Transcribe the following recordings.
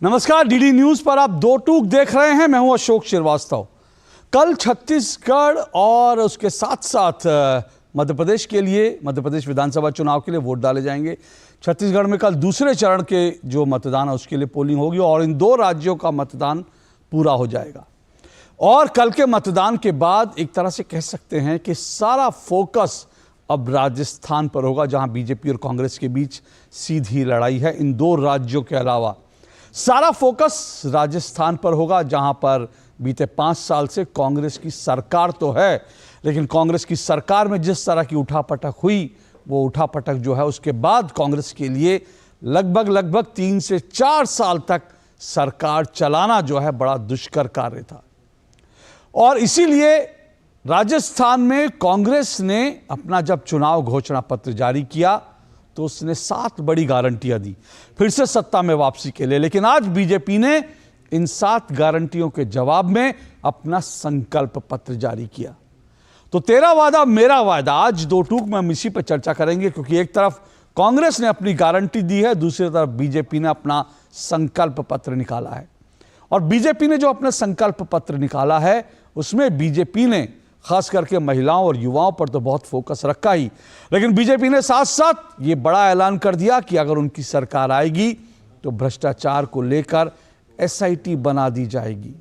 नमस्कार, DD news पर आप दो टूक देख रहे हैं। मैं हूं अशोक श्रीवास्तव। कल छत्तीसगढ़ और उसके साथ साथ मध्य प्रदेश के लिए, मध्य प्रदेश विधानसभा चुनाव के लिए वोट डाले जाएंगे। छत्तीसगढ़ में कल दूसरे चरण के जो मतदान है उसके लिए पोलिंग होगी और इन दो राज्यों का मतदान पूरा हो जाएगा। और कल के मतदान के बाद एक तरह से कह सकते हैं कि सारा फोकस अब राजस्थान पर होगा, जहां बीजेपी और कांग्रेस के बीच सीधी लड़ाई है। इन दो राज्यों के अलावा सारा फोकस राजस्थान पर होगा, जहां पर बीते 5 साल से कांग्रेस की सरकार तो है, लेकिन कांग्रेस की सरकार में जिस तरह की उठापटक हुई, वो उठापटक जो है उसके बाद कांग्रेस के लिए लगभग 3 से 4 साल तक सरकार चलाना जो है बड़ा दुष्कर कार्य था। और इसीलिए राजस्थान में कांग्रेस ने अपना जब चुनाव घोषणा पत्र जारी किया तो उसने 7 बड़ी गारंटियां दी फिर से सत्ता में वापसी के लिए। लेकिन आज बीजेपी ने इन 7 गारंटियों के जवाब में अपना संकल्प पत्र जारी किया। तो तेरा वादा मेरा वादा, आज दो टूक में हम इसी पर चर्चा करेंगे, क्योंकि एक तरफ कांग्रेस ने अपनी गारंटी दी है, दूसरी तरफ बीजेपी ने अपना संकल्प पत्र निकाला है। और बीजेपी ने जो अपना संकल्प पत्र निकाला है उसमें बीजेपी ने खास करके महिलाओं और युवाओं पर तो बहुत फोकस रखा ही, लेकिन बीजेपी ने साथ साथ ये बड़ा ऐलान कर दिया कि अगर उनकी सरकार आएगी तो भ्रष्टाचार को लेकर एसआईटी बना दी जाएगी।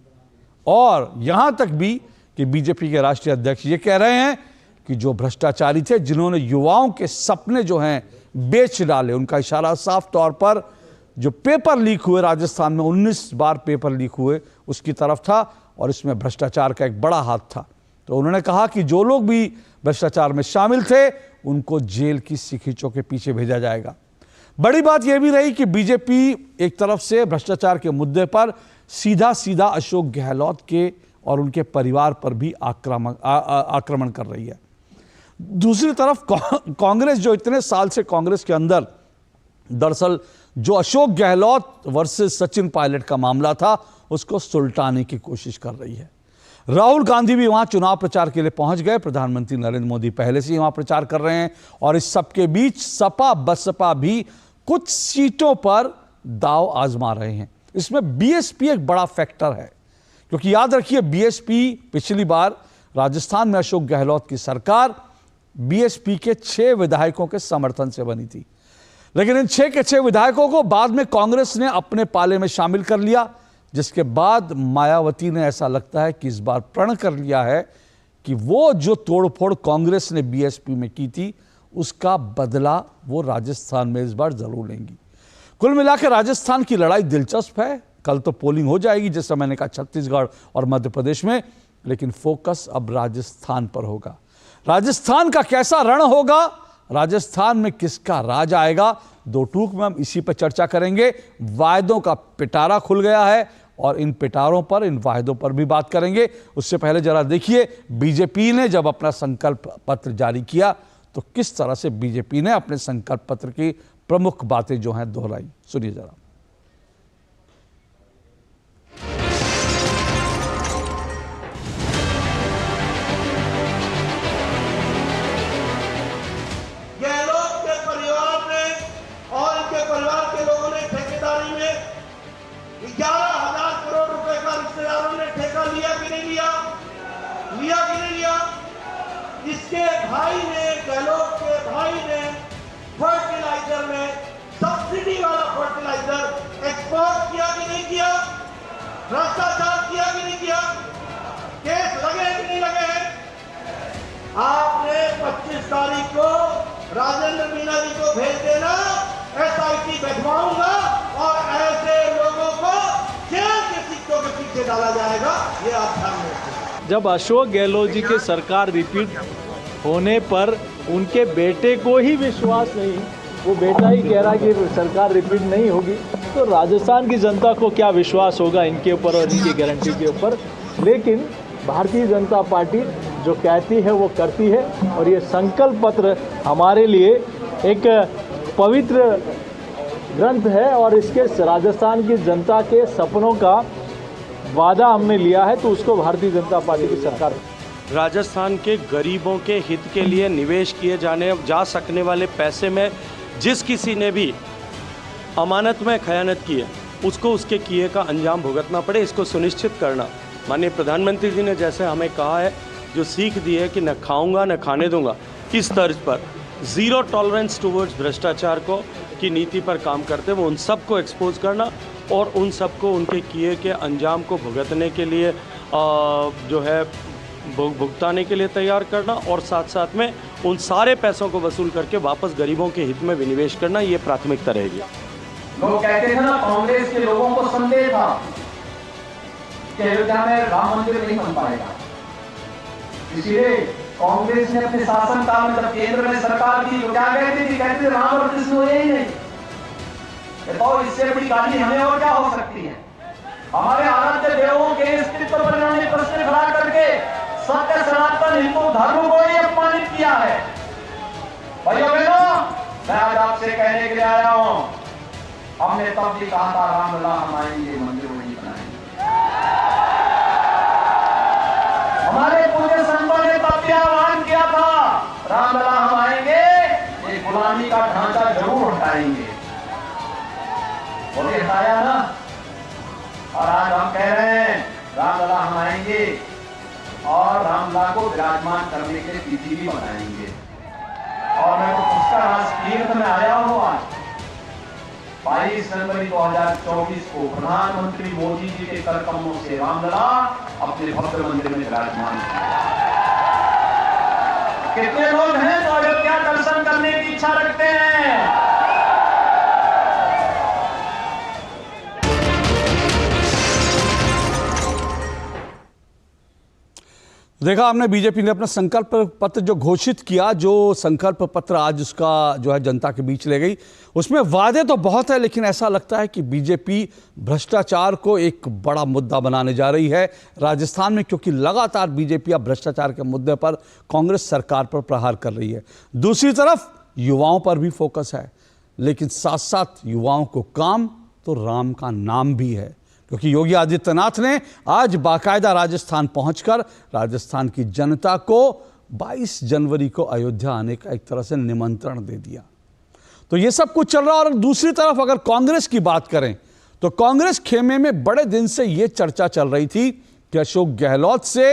और यहां तक भी कि बीजेपी के राष्ट्रीय अध्यक्ष ये कह रहे हैं कि जो भ्रष्टाचारी थे, जिन्होंने युवाओं के सपने जो हैं बेच डाले, उनका इशारा साफ तौर पर जो पेपर लीक हुए राजस्थान में 19 बार पेपर लीक हुए उसकी तरफ था, और इसमें भ्रष्टाचार का एक बड़ा हाथ था। तो उन्होंने कहा कि जो लोग भी भ्रष्टाचार में शामिल थे उनको जेल की सिखियों के पीछे भेजा जाएगा। बड़ी बात यह भी रही कि बीजेपी एक तरफ से भ्रष्टाचार के मुद्दे पर सीधा अशोक गहलोत के और उनके परिवार पर भी आक्रमण कर रही है। दूसरी तरफ कांग्रेस, जो इतने साल से कांग्रेस के अंदर दरअसल जो अशोक गहलोत वर्सेस सचिन पायलट का मामला था उसको सुलटाने की कोशिश कर रही है। राहुल गांधी भी वहां चुनाव प्रचार के लिए पहुंच गए। प्रधानमंत्री नरेंद्र मोदी पहले से ही वहां प्रचार कर रहे हैं, और इस सबके बीच सपा बसपा भी कुछ सीटों पर दांव आजमा रहे हैं। इसमें बीएसपी एक बड़ा फैक्टर है, क्योंकि याद रखिए बीएसपी पिछली बार राजस्थान में अशोक गहलोत की सरकार बीएसपी के 6 विधायकों के समर्थन से बनी थी, लेकिन इन 6 के 6 विधायकों को बाद में कांग्रेस ने अपने पाले में शामिल कर लिया, जिसके बाद मायावती ने ऐसा लगता है कि इस बार प्रण कर लिया है कि वो जो तोड़फोड़ कांग्रेस ने बीएसपी में की थी उसका बदला वो राजस्थान में इस बार जरूर लेंगी। कुल मिलाकर राजस्थान की लड़ाई दिलचस्प है। कल तो पोलिंग हो जाएगी, जैसा मैंने कहा, छत्तीसगढ़ और मध्य प्रदेश में, लेकिन फोकस अब राजस्थान पर होगा। राजस्थान का कैसा रण होगा, राजस्थान में किसका राज आएगा, दो टूक में हम इसी पर चर्चा करेंगे। वायदों का पिटारा खुल गया है और इन पिटारों पर, इन वायदों पर भी बात करेंगे। उससे पहले जरा देखिए बीजेपी ने जब अपना संकल्प पत्र जारी किया तो किस तरह से बीजेपी ने अपने संकल्प पत्र की प्रमुख बातें जो हैं दोहराई। सुनिए जरा। इसके भाई ने, गहलोत के भाई ने फर्टिलाइजर में सब्सिडी वाला फर्टिलाइजर एक्सपोर्ट किया कि नहीं किया, भ्रष्टाचार किया कि नहीं किया, केस लगे कि नहीं लगे हैं। आपने 25 तारीख को राजेंद्र मीना जी को भेज देना, एसआईटी बैठवाऊंगा और ऐसे लोगों को जेल के सिक्कों के पीछे डाला जाएगा, ये आप ध्यान रखें। जब अशोक गहलोत जी की सरकार रिपीट होने पर उनके बेटे को ही विश्वास नहीं, वो बेटा ही कह रहा कि सरकार रिपीट नहीं होगी, तो राजस्थान की जनता को क्या विश्वास होगा इनके ऊपर और इनकी गारंटी के ऊपर। लेकिन भारतीय जनता पार्टी जो कहती है वो करती है, और ये संकल्प पत्र हमारे लिए एक पवित्र ग्रंथ है, और इसके राजस्थान की जनता के सपनों का वादा हमने लिया है, तो उसको भारतीय जनता पार्टी की सरकार। राजस्थान के गरीबों के हित के लिए निवेश किए जा सकने वाले पैसे में जिस किसी ने भी अमानत में खयानत की है उसको उसके किए का अंजाम भुगतना पड़े, इसको सुनिश्चित करना। माननीय प्रधानमंत्री जी ने जैसे हमें कहा है, जो सीख दी है कि न खाऊंगा न खाने दूंगा, इस तर्ज पर ज़ीरो टॉलरेंस टुवर्ड्स भ्रष्टाचार को की नीति पर काम करते हुए उन सबको एक्सपोज करना और उन सबको उनके किए के अंजाम को भुगतने के लिए जो है भुगताने के लिए तैयार करना, और साथ साथ में उन सारे पैसों को वसूल करके वापस गरीबों के हित में विनिवेश करना, ये प्राथमिकता रहेगी। लोग कहते थे ना, कांग्रेस के लोगों को संदेह था कि अयोध्या में राम मंदिर नहीं बन पाएगा, इसलिए कांग्रेस ने अपने शासनकाल में जब केंद्र में सरकार की तो क्या कहती थी, कहते थे राम और कृष्ण हुए ही नहीं। तो इससे बड़ी गाली हमें और क्या हो सकती है। हमारे आराध्य देवों के अस्तित्व पर इन्होंने प्रश्न खड़ा करके सत्य सनातन हिंदू धर्म को ही अपमानित किया है। भाइयों बहनों, मैं आज आपसे कहने के लिए आया हूं, हमने तब भी कहा था रामलला हम आएंगे, मंदिर वही बनाएंगे। हमारे पूज्य संतों ने तब भी आह्वान किया था, रामलला हम आएंगे, ये गुलामी का ढांचा जरूर हटाएंगे। बोले हटाया ना, और आज हम कह रहे हैं रामलला हम आएंगे और रामलला को विराजमान करने के लिए तिथि भी बनाएंगे। और मैं तो पुष्कर आज तीर्थ में आया हूं। आज 22 जनवरी 2024 को प्रधानमंत्री मोदी जी के कर कमलों से रामलला अपने भव्य मंदिर में विराजमान किया। कितने लोग हैं जो अयोध्या दर्शन करने की इच्छा रखते हैं? देखा हमने, बीजेपी ने अपना संकल्प पत्र जो घोषित किया, जो संकल्प पत्र आज उसका जो है जनता के बीच ले गई, उसमें वादे तो बहुत है, लेकिन ऐसा लगता है कि बीजेपी भ्रष्टाचार को एक बड़ा मुद्दा बनाने जा रही है राजस्थान में, क्योंकि लगातार बीजेपी अब भ्रष्टाचार के मुद्दे पर कांग्रेस सरकार पर प्रहार कर रही है। दूसरी तरफ युवाओं पर भी फोकस है, लेकिन साथ साथ युवाओं को काम तो राम का नाम भी है, क्योंकि योगी आदित्यनाथ ने आज बाकायदा राजस्थान पहुंचकर राजस्थान की जनता को 22 जनवरी को अयोध्या आने का एक तरह से निमंत्रण दे दिया। तो ये सब कुछ चल रहा है। और दूसरी तरफ अगर कांग्रेस की बात करें तो कांग्रेस खेमे में बड़े दिन से ये चर्चा चल रही थी कि अशोक गहलोत से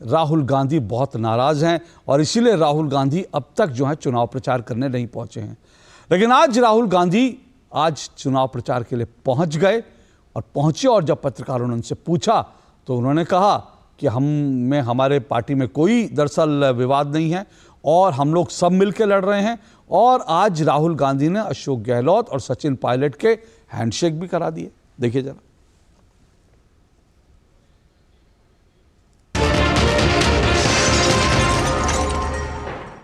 राहुल गांधी बहुत नाराज हैं और इसीलिए राहुल गांधी अब तक जो है चुनाव प्रचार करने नहीं पहुंचे हैं। लेकिन आज राहुल गांधी आज चुनाव प्रचार के लिए पहुंच गए और पहुंचे, और जब पत्रकारों ने उनसे पूछा तो उन्होंने कहा कि हमारे पार्टी में कोई दरअसल विवाद नहीं है और हम लोग सब मिलकर लड़ रहे हैं। और आज राहुल गांधी ने अशोक गहलोत और सचिन पायलट के हैंडशेक भी करा दिए। देखिए जरा।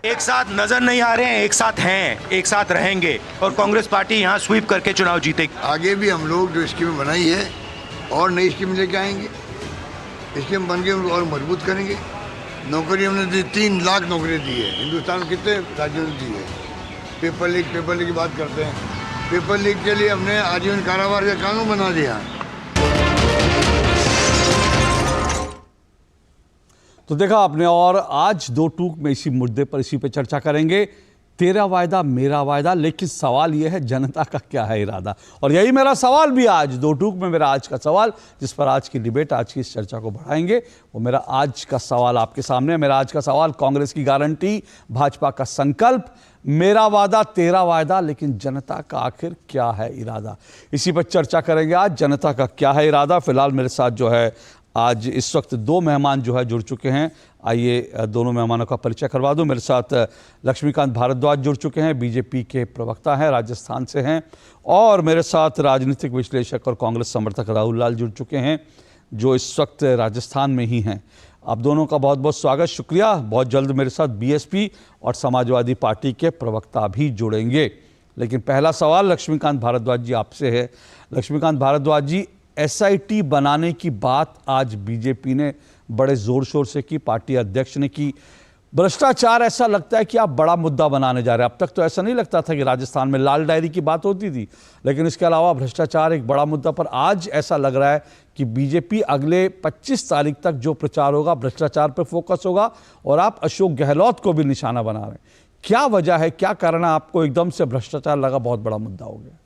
एक साथ नजर नहीं आ रहे हैं, एक साथ हैं, एक साथ रहेंगे और कांग्रेस पार्टी यहाँ स्वीप करके चुनाव जीतेगी। आगे भी हम लोग जो स्कीम बनाई है और नई स्कीम लेके आएंगे, स्कीम बन के उनको और मजबूत करेंगे। नौकरी हमने दी, 3 लाख नौकरी दी है। हिंदुस्तान में कितने राज्यों ने दी है। पेपर लीक की बात करते हैं, पेपर लीक के लिए हमने आजीवन कारावास का कानून बना दिया। तो देखा आपने, और आज 2 टूक में इसी मुद्दे पर इसी पे चर्चा करेंगे। तेरा वायदा मेरा वायदा, लेकिन सवाल यह है जनता का क्या है इरादा। और यही मेरा सवाल भी आज 2 टूक में, मेरा आज का सवाल जिस पर आज की डिबेट, आज की इस चर्चा को बढ़ाएंगे, वो मेरा आज का सवाल आपके सामने है। मेरा आज का सवाल, कांग्रेस की गारंटी, भाजपा का संकल्प, मेरा वादा तेरा वायदा, लेकिन जनता का आखिर क्या है इरादा, इसी पर चर्चा करेंगे आज। जनता का क्या है इरादा। फिलहाल मेरे साथ जो है आज इस वक्त 2 मेहमान जो है जुड़ चुके हैं। आइए दोनों मेहमानों का परिचय करवा दूं। मेरे साथ लक्ष्मीकांत भारद्वाज जुड़ चुके हैं, बीजेपी के प्रवक्ता हैं, राजस्थान से हैं। और मेरे साथ राजनीतिक विश्लेषक और कांग्रेस समर्थक राहुल लाल जुड़ चुके हैं, जो इस वक्त राजस्थान में ही हैं। आप दोनों का बहुत बहुत स्वागत, शुक्रिया। बहुत जल्द मेरे साथ बीएसपी और समाजवादी पार्टी के प्रवक्ता भी जुड़ेंगे। लेकिन पहला सवाल लक्ष्मीकांत भारद्वाज जी आपसे है। लक्ष्मीकांत भारद्वाज जी, एसआईटी बनाने की बात आज बीजेपी ने बड़े जोर शोर से की, पार्टी अध्यक्ष ने की। भ्रष्टाचार ऐसा लगता है कि आप बड़ा मुद्दा बनाने जा रहे हैं। अब तक तो ऐसा नहीं लगता था कि राजस्थान में लाल डायरी की बात होती थी, लेकिन इसके अलावा भ्रष्टाचार एक बड़ा मुद्दा पर आज ऐसा लग रहा है कि बीजेपी अगले 25 तारीख तक जो प्रचार होगा भ्रष्टाचार पर फोकस होगा, और आप अशोक गहलोत को भी निशाना बना रहे हैं। क्या वजह है, क्या कारण है आपको एकदम से भ्रष्टाचार लगा बहुत बड़ा मुद्दा हो गया?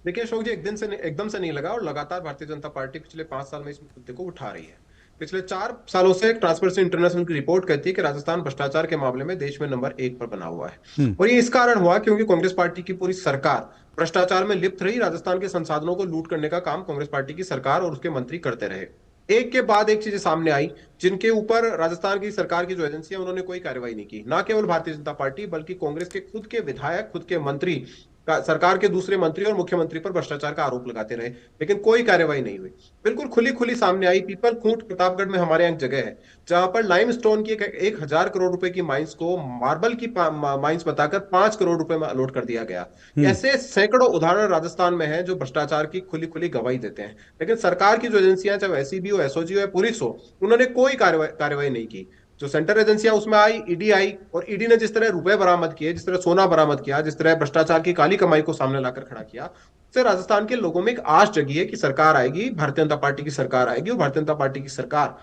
देखिए अशोक जी, एकदम से नहीं लगा, और लगातार भारतीय जनता पार्टी पिछले 5 साल में इस मुद्दे को उठा रही है। पिछले 4 सालों से ट्रांसपेरेंसी इंटरनेशनल की रिपोर्ट कहती है कि राजस्थान भ्रष्टाचार के मामले में देश में नंबर 1 पर बना हुआ है। और ये इस कारण हुआ क्योंकि कांग्रेस पार्टी की पूरी सरकार भ्रष्टाचार में लिप्त रही। राजस्थान के संसाधनों को लूट करने का काम कांग्रेस पार्टी की सरकार और उसके मंत्री करते रहे। एक के बाद एक चीजें सामने आई जिनके ऊपर राजस्थान की सरकार की जो एजेंसियां उन्होंने कोई कार्रवाई नहीं की। ना केवल भारतीय जनता पार्टी बल्कि कांग्रेस के खुद के विधायक, खुद के मंत्री सरकार के दूसरे मंत्री और मुख्यमंत्री पर भ्रष्टाचार का आरोप लगाते रहे, लेकिन कोई कार्रवाई नहीं हुई। बिल्कुल खुली सामने आई। पीपल खूंट प्रतापगढ़ में हमारे यहाँ एक जगह है जहां पर लाइमस्टोन की 1000 करोड़ रुपए की माइंस को मार्बल की माइंस बताकर 5 करोड़ रुपए में अलॉट कर दिया गया। ऐसे सैकड़ों उदाहरण राजस्थान में है जो भ्रष्टाचार की खुली गवाही देते हैं, लेकिन सरकार की जो एजेंसियां, चाहे एसीबी हो, एसओजी हो या पुलिस हो, उन्होंने कोई कार्रवाई नहीं की। जो सेंट्रल एजेंसियां उसमें आई, ईडी आई, और ईडी ने जिस तरह रुपए बरामद किए, जिस तरह सोना बरामद किया, जिस तरह भ्रष्टाचार की काली कमाई को सामने लाकर खड़ा किया, उससे राजस्थान के लोगों में एक आश जगी है कि सरकार आएगी, भारतीय जनता पार्टी की सरकार आएगी। और भारतीय जनता पार्टी की सरकार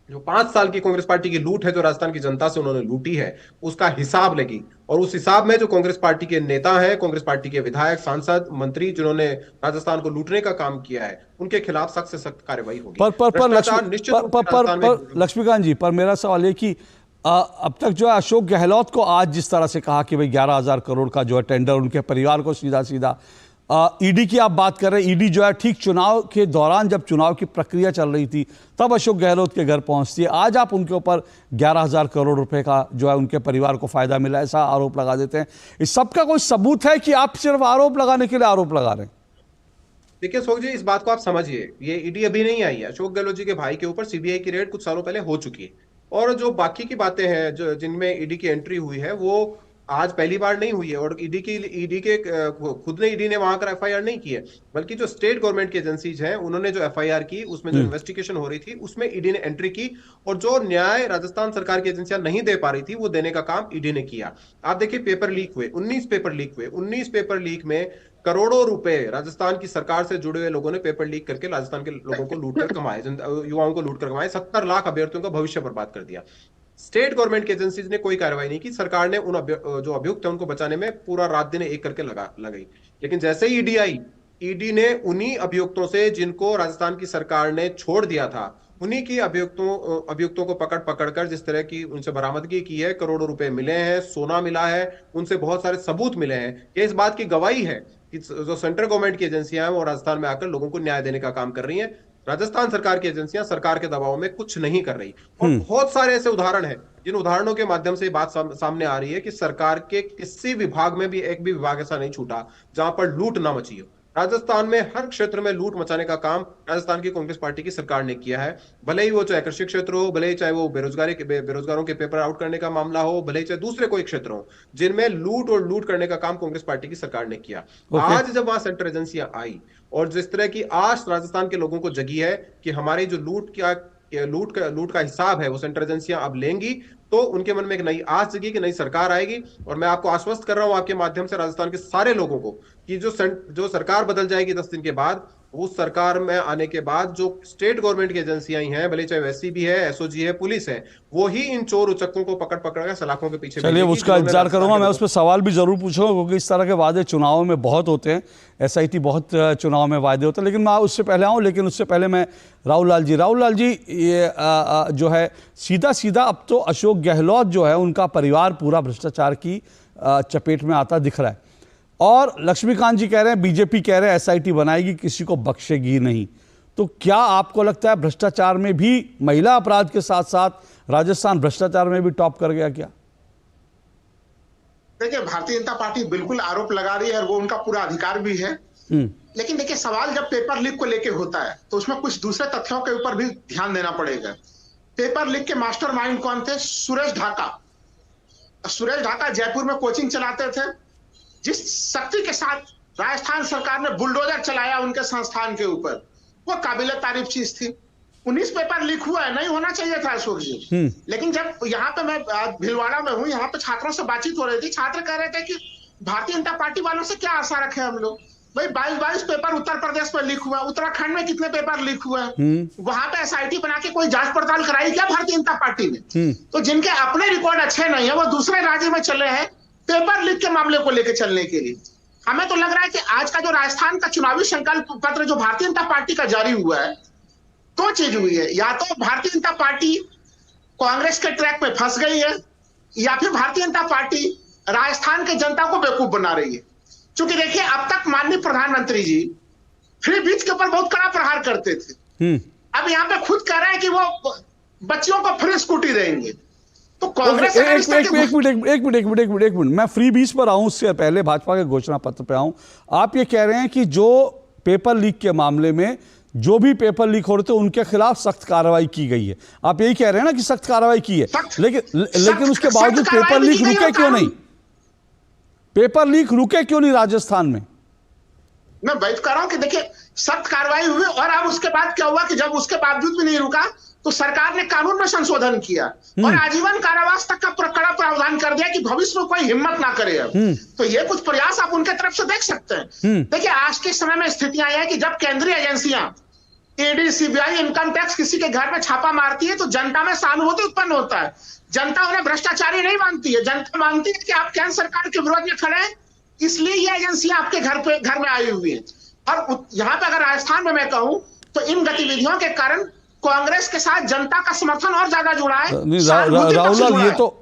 जो 5 साल की कांग्रेस पार्टी की लूट है, जो राजस्थान की जनता से उन्होंने लूटी है, उसका हिसाब लेगी। और उस हिसाब में जो कांग्रेस पार्टी के नेता हैं, कांग्रेस पार्टी के विधायक, सांसद, मंत्री जिन्होंने राजस्थान को लूटने का काम किया है, उनके खिलाफ सख्त से सख्त कार्रवाई होगी। लक्ष्मीकांत जी, पर मेरा सवाल है कि अब तक जो है अशोक गहलोत को आज जिस तरह से कहा कि भाई 11,000 करोड़ का जो है टेंडर उनके परिवार को सीधा ईडी की आप बात कर रहे हैं। ईडी जो है ठीक चुनाव के दौरान, जब चुनाव की प्रक्रिया चल रही थी, तब अशोक गहलोत के घर पहुंचती है। आज आप उनके ऊपर 11,000 करोड़ रुपए का जो है उनके परिवार को फायदा मिला, ऐसा आरोप लगा देते हैं। इस सब का कोई सबूत है कि आप सिर्फ आरोप लगाने के लिए आरोप लगा रहे हैं? देखिए अशोक जी, इस बात को आप समझिए, ये ईडी अभी नहीं आई है। अशोक गहलोत जी के भाई के ऊपर सीबीआई की रेड कुछ सालों पहले हो चुकी है, और जो बाकी की बातें हैं जो जिनमें ईडी की एंट्री हुई है, वो आज पहली बार नहीं हुई है। और ईडी के खुद ने ईडी ने वहां पर एफआईआर नहीं की है, बल्कि जो स्टेट गवर्नमेंट की एजेंसीज हैं उन्होंने जो एफआईआर की, उसमें जो इन्वेस्टिगेशन हो रही थी उसमें ईडी ने एंट्री की, और जो न्याय राजस्थान सरकार की एजेंसियां नहीं दे पा रही थी वो देने का काम ईडी ने किया। आप देखिए, पेपर लीक हुए, 19 पेपर लीक हुए। 19 पेपर लीक में करोड़ों रुपए राजस्थान की सरकार से जुड़े हुए लोगों ने पेपर लीक करके राजस्थान के लोगों को लूट कर कमाए, युवाओं को लूट कर कमाए। 70 लाख अभ्यर्थियों का भविष्य बर्बाद कर दिया। स्टेट गवर्नमेंट की एजेंसीज ने कोई कार्रवाई नहीं की। सरकार ने उन जो अभियुक्त है उनको बचाने में पूरा रात दिन एक करके लगाई। लेकिन जैसे ही ईडी आई, ईडी ने उन्हीं अभियुक्तों से जिनको राजस्थान की सरकार ने छोड़ दिया था, उन्हीं की अभियुक्तों को पकड़ कर जिस तरह की उनसे बरामदगी की है, करोड़ों रुपए मिले हैं, सोना मिला है, उनसे बहुत सारे सबूत मिले हैं। ये इस बात की गवाही है कि जो सेंट्रल गवर्नमेंट की एजेंसियां हैं वो राजस्थान में आकर लोगों को न्याय देने का काम कर रही हैं। राजस्थान सरकार की एजेंसियां सरकार के दबाव में कुछ नहीं कर रही। और बहुत सारे ऐसे उदाहरण हैं जिन उदाहरणों के माध्यम से बात सामने आ रही है कि सरकार के किसी विभाग में भी एक भी विभाग ऐसा नहीं छूटा जहां पर लूट ना मची हो। राजस्थान में हर क्षेत्र में लूट मचाने का काम राजस्थान की कांग्रेस पार्टी की सरकार ने किया है। भले ही वो चाहे कृषि क्षेत्र हो, भले ही चाहे वो बेरोजगारों के पेपर आउट करने का मामला हो, भले ही चाहे दूसरे कोई क्षेत्र हो, जिनमें लूट करने का काम कांग्रेस पार्टी की सरकार ने किया। आज जब वहां सेंट्रल एजेंसियां आई और जिस तरह की आश राजस्थान के लोगों को जगी है कि हमारी जो लूट का हिसाब है वो सेंट्रल एजेंसियां अब लेंगी, तो उनके मन में एक नई आस जगी कि नई सरकार आएगी। और मैं आपको आश्वस्त कर रहा हूं आपके माध्यम से राजस्थान के सारे लोगों को कि जो सरकार बदल जाएगी 10 दिन के बाद, उस सरकार में आने के बाद जो स्टेट गवर्नमेंट की एजेंसियां हैं, भले चाहे एससीबी है, एसओजी है, पुलिस है, वो ही इन चोर उचक्कों को पकड़ कर सलाखों के पीछे। चलिए, उसका इंतजार करूंगा। मैं उस पर सवाल भी जरूर पूछूंगा, क्योंकि इस तरह के वादे चुनाव में बहुत होते हैं। एसआईटी बहुत चुनाव में वादे होते हैं। लेकिन मैं उससे पहले आऊँ, लेकिन उससे पहले मैं राहुल लाल जी ये जो है सीधा अब तो अशोक गहलोत जो है उनका परिवार पूरा भ्रष्टाचार की चपेट में आता दिख रहा है, और लक्ष्मीकांत जी कह रहे हैं, बीजेपी कह रहे हैं एसआईटी बनाएगी, किसी को बख्शेगी नहीं। तो क्या आपको लगता है भ्रष्टाचार में भी, महिला अपराध के साथ साथ राजस्थान भ्रष्टाचार में भी टॉप कर गया क्या? देखिए, भारतीय जनता पार्टी बिल्कुल आरोप लगा रही है और वो उनका पूरा अधिकार भी है। लेकिन देखिए, सवाल जब पेपर लीक को लेके होता है तो उसमें कुछ दूसरे तथ्यों के ऊपर भी ध्यान देना पड़ेगा। पेपर लीक के मास्टरमाइंड कौन थे? सुरेश ढाका जयपुर में कोचिंग चलाते थे। जिस शक्ति के साथ राजस्थान सरकार ने बुलडोजर चलाया उनके संस्थान के ऊपर, वो काबिले तारीफ चीज थी। 19 पेपर लीक हुआ है, नहीं होना चाहिए था अशोक जी। लेकिन जब यहाँ पे मैं भिलवाड़ा में हूँ, यहाँ पे छात्रों से बातचीत हो रही थी। छात्र कह रहे थे कि भारतीय जनता पार्टी वालों से क्या आशा रखे हम लोग। भाई 22 पेपर उत्तर प्रदेश में लीक हुआ, उत्तराखंड में कितने पेपर लीक हुए हैं, वहां पे एसआईटी बना के कोई जांच पड़ताल कराई क्या भारतीय जनता पार्टी ने? तो जिनके अपने रिकॉर्ड अच्छे नहीं है वो दूसरे राज्य में चले हैं पेपर लीक के मामले को लेकर चलने के लिए। हमें तो लग रहा है कि आज का जो राजस्थान का चुनावी संकल्प पत्र जो भारतीय जनता पार्टी का जारी हुआ है, दो चीज हुई है। या तो भारतीय जनता पार्टी कांग्रेस के ट्रैक में फंस गई है, या फिर भारतीय जनता पार्टी राजस्थान के जनता को बेवकूफ बना रही है। क्योंकि देखिए, अब तक माननीय प्रधानमंत्री जी फ्री बीज के ऊपर बहुत कड़ा प्रहार करते थे। अब यहाँ पे खुद कह रहे हैं कि वो बच्चियों को फ्री स्कूटी देंगे। तो कांग्रेस एक मिनट, मैं फ्री बीज पर आऊं, उससे पहले भाजपा के घोषणा पत्र पे आऊं। आप ये कह रहे हैं कि जो पेपर लीक के मामले में जो भी पेपर लीक हो रहे थे उनके खिलाफ सख्त कार्रवाई की गई है। आप यही कह रहे हैं ना कि सख्त कार्रवाई की है, लेकिन उसके बावजूद पेपर लीक रुके क्यों नहीं? पेपर लीक रुके क्यों नहीं राजस्थान में? मैं वही कह रहा हूं कि देखिए, सख्त कार्रवाई हुई और अब उसके बाद क्या हुआ कि जब उसके बावजूद भी नहीं रुका तो सरकार ने कानून में संशोधन किया और आजीवन कारावास तक का कड़ा प्रावधान कर दिया कि भविष्य में कोई हिम्मत ना करे। अब तो ये कुछ प्रयास आप उनके तरफ से देख सकते हैं। देखिए, आज के समय में स्थितियां हैं कि जब केंद्रीय एजेंसियां ईडी, सीबीआई, इनकम टैक्स किसी के घर में छापा मारती है तो जनता में सहानुभूति उत्पन्न होता है। जनता उन्हें भ्रष्टाचारी नहीं मानती है, जनता मानती है कि आप केंद्र सरकार के विरोध में खड़े हैं, इसलिए ये एजेंसियां आपके घर में आई हुई है। और यहाँ पे अगर राजस्थान में मैं कहूं तो इन गतिविधियों के कारण कांग्रेस के साथ जनता का समर्थन और ज्यादा जुड़ा है।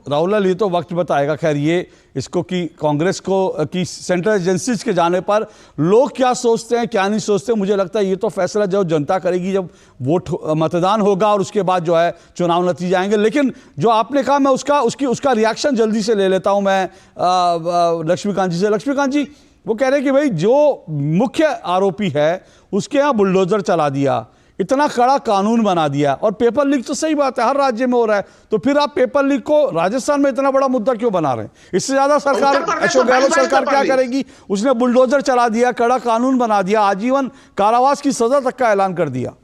राहुल, ये तो वक्त बताएगा। खैर, ये इसको कि कांग्रेस को कि सेंट्रल एजेंसीज के जाने पर लोग क्या सोचते हैं क्या नहीं सोचते, मुझे लगता है ये तो फैसला जो जनता करेगी जब वोट मतदान होगा और उसके बाद जो है चुनाव नतीजे आएंगे। लेकिन जो आपने कहा, मैं उसका रिएक्शन जल्दी से ले लेता हूं मैं लक्ष्मीकांत जी से। लक्ष्मीकांत जी, वो कह रहे हैं कि भाई जो मुख्य आरोपी है उसके यहाँ बुलडोजर चला दिया, इतना कड़ा कानून बना दिया, और पेपर लीक तो सही बात है हर राज्य में हो रहा है, तो फिर आप पेपर लीक को राजस्थान में इतना बड़ा मुद्दा क्यों बना रहे हैं? इससे ज्यादा सरकार, अशोक गहलोत सरकार क्या करेगी? उसने बुलडोजर चला दिया, कड़ा कानून बना दिया, आजीवन कारावास की सजा तक का ऐलान कर दिया।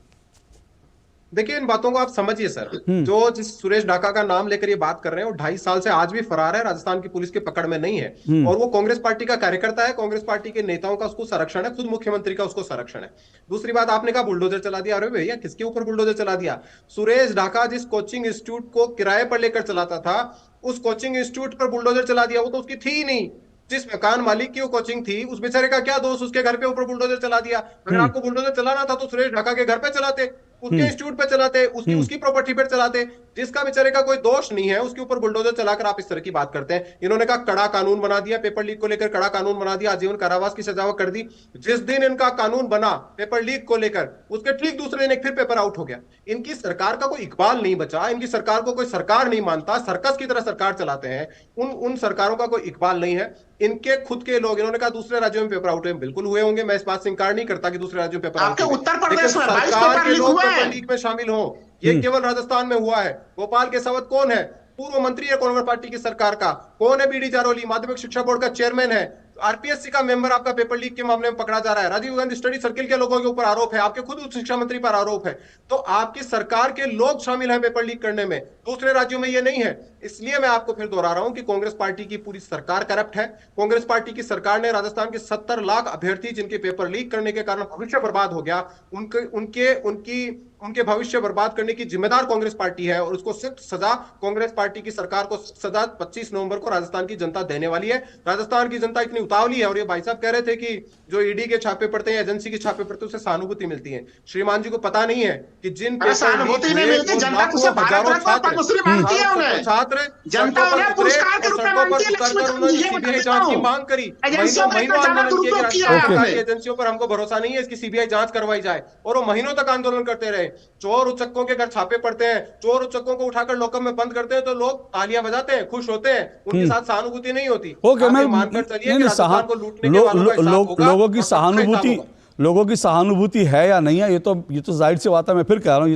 देखिए, इन बातों को आप समझिए सर। जो जिस सुरेश ढाका का नाम लेकर ये बात कर रहे हैं वो 2.5 साल से आज भी फरार है, राजस्थान की पुलिस के पकड़ में नहीं है और वो कांग्रेस पार्टी का कार्यकर्ता है। कांग्रेस पार्टी के नेताओं का उसको संरक्षण है, खुद मुख्यमंत्री का उसको संरक्षण है। दूसरी बात, आपने कहा बुलडोजर चला दिया। अरे भैया, किसके ऊपर बुलडोजर चला दिया? सुरेश ढाका जिस कोचिंग इंस्टीट्यूट को किराए पर लेकर चलाता था, उस कोचिंग इंस्टीट्यूट पर बुलडोजर चला दिया। वो तो उसकी थी ही नहीं। जिस मकान मालिक की वो कोचिंग थी, उस बेचारे का क्या दोष? उसके घर पे ऊपर बुलडोजर चला दिया। अगर आपको बुलडोजर चलाना था तो सुरेश ढाका के घर पे चलाते, उसके इंस्टीट्यूट पे चलाते, उसकी प्रॉपर्टी पे चलाते। जिसका बेचारे का कोई दोष नहीं है उसके ऊपर बुलडोजर चलाकर आप इस तरह की बात करते हैं। इन्होंने कहा कड़ा कानून बना दिया, पेपर लीक को लेकर कड़ा कानून बना दिया, आजीवन कारावास की सजा कर दी। जिस दिन इनका कानून बना पेपर लीक को लेकर, उसके ठीक दूसरे दिन एक फिर पेपर आउट हो गया। इनकी सरकार का कोई इकबाल नहीं बचा, इनकी सरकार को कोई सरकार नहीं मानता, सर्कस की तरह सरकार चलाते हैं। उन सरकारों का कोई इकबाल नहीं है। इनके खुद के लोग, इन्होंने कहा दूसरे राज्यों में पेपर आउट बिल्कुल हुए होंगे, मैं इस बात से इंकार नहीं करता कि दूसरे राज्यों में पेपर आउट हुए, उत्तर प्रदेश में सरकार के लोग पेपर लीक में शामिल हो, ये केवल राजस्थान में हुआ है। गोपाल केसावत कौन है? पूर्व मंत्री है कांग्रेस पार्टी की सरकार का। कौन है? बीडी जारोली, माध्यमिक शिक्षा बोर्ड का चेयरमैन है। आरपीएससी का मेंबर आपका पेपर लीक के मामले में पकड़ा जा रहा है। राजीव गांधी स्टडी सर्किल के लोगों के ऊपर आरोप है, आपके खुद उच्च शिक्षा मंत्री पर आरोप है। तो आपकी सरकार के लोग शामिल हैं पेपर लीक करने में, दूसरे राज्यों में ये नहीं है। इसलिए मैं आपको फिर दोहरा रहा हूं कि कांग्रेस पार्टी की पूरी सरकार करप्ट है। कांग्रेस पार्टी की सरकार ने राजस्थान के 70 लाख अभ्यर्थी जिनके पेपर लीक करने के कारण भविष्य बर्बाद हो गया, उनके भविष्य बर्बाद करने की जिम्मेदार कांग्रेस पार्टी है और उसको सख्त सजा कांग्रेस पार्टी की सरकार को सजा 25 नवंबर को राजस्थान की जनता देने वाली है। राजस्थान की जनता इतनी उतावली है, और ये भाई साहब कह रहे थे कि जो ईडी के छापे पड़ते हैं, एजेंसी के छापे पड़ते हैं, उससे सहानुभूति मिलती है। श्रीमान जी को पता नहीं है कि जिन सहानुभूति नहीं मिलती, जनता उसे भारत रत्न पद्मश्री मांगती है, उन्हें छात्र जनता उन्हें पुरस्कार के रूप में मांगती है। सीबीआई जांच की मांग करी, एजेंसियों पर हमको भरोसा नहीं है, इसकी सीबीआई जांच करवाई जाए, और वो महीनों तक आंदोलन करते रहे। चोर उचक्कों के घर छापे पड़ते हैं, चोर उचक्कों को उठाकर लॉकअप में बंद करते हैं तो लोग तालियां बजाते हैं, खुश होते हैं, उनके साथ सहानुभूति नहीं होती। मानकर चलिए लोगों की सहानुभूति है या नहीं है, ये तो जाहिर सी बात है। मैं फिर कह रहा हूँ,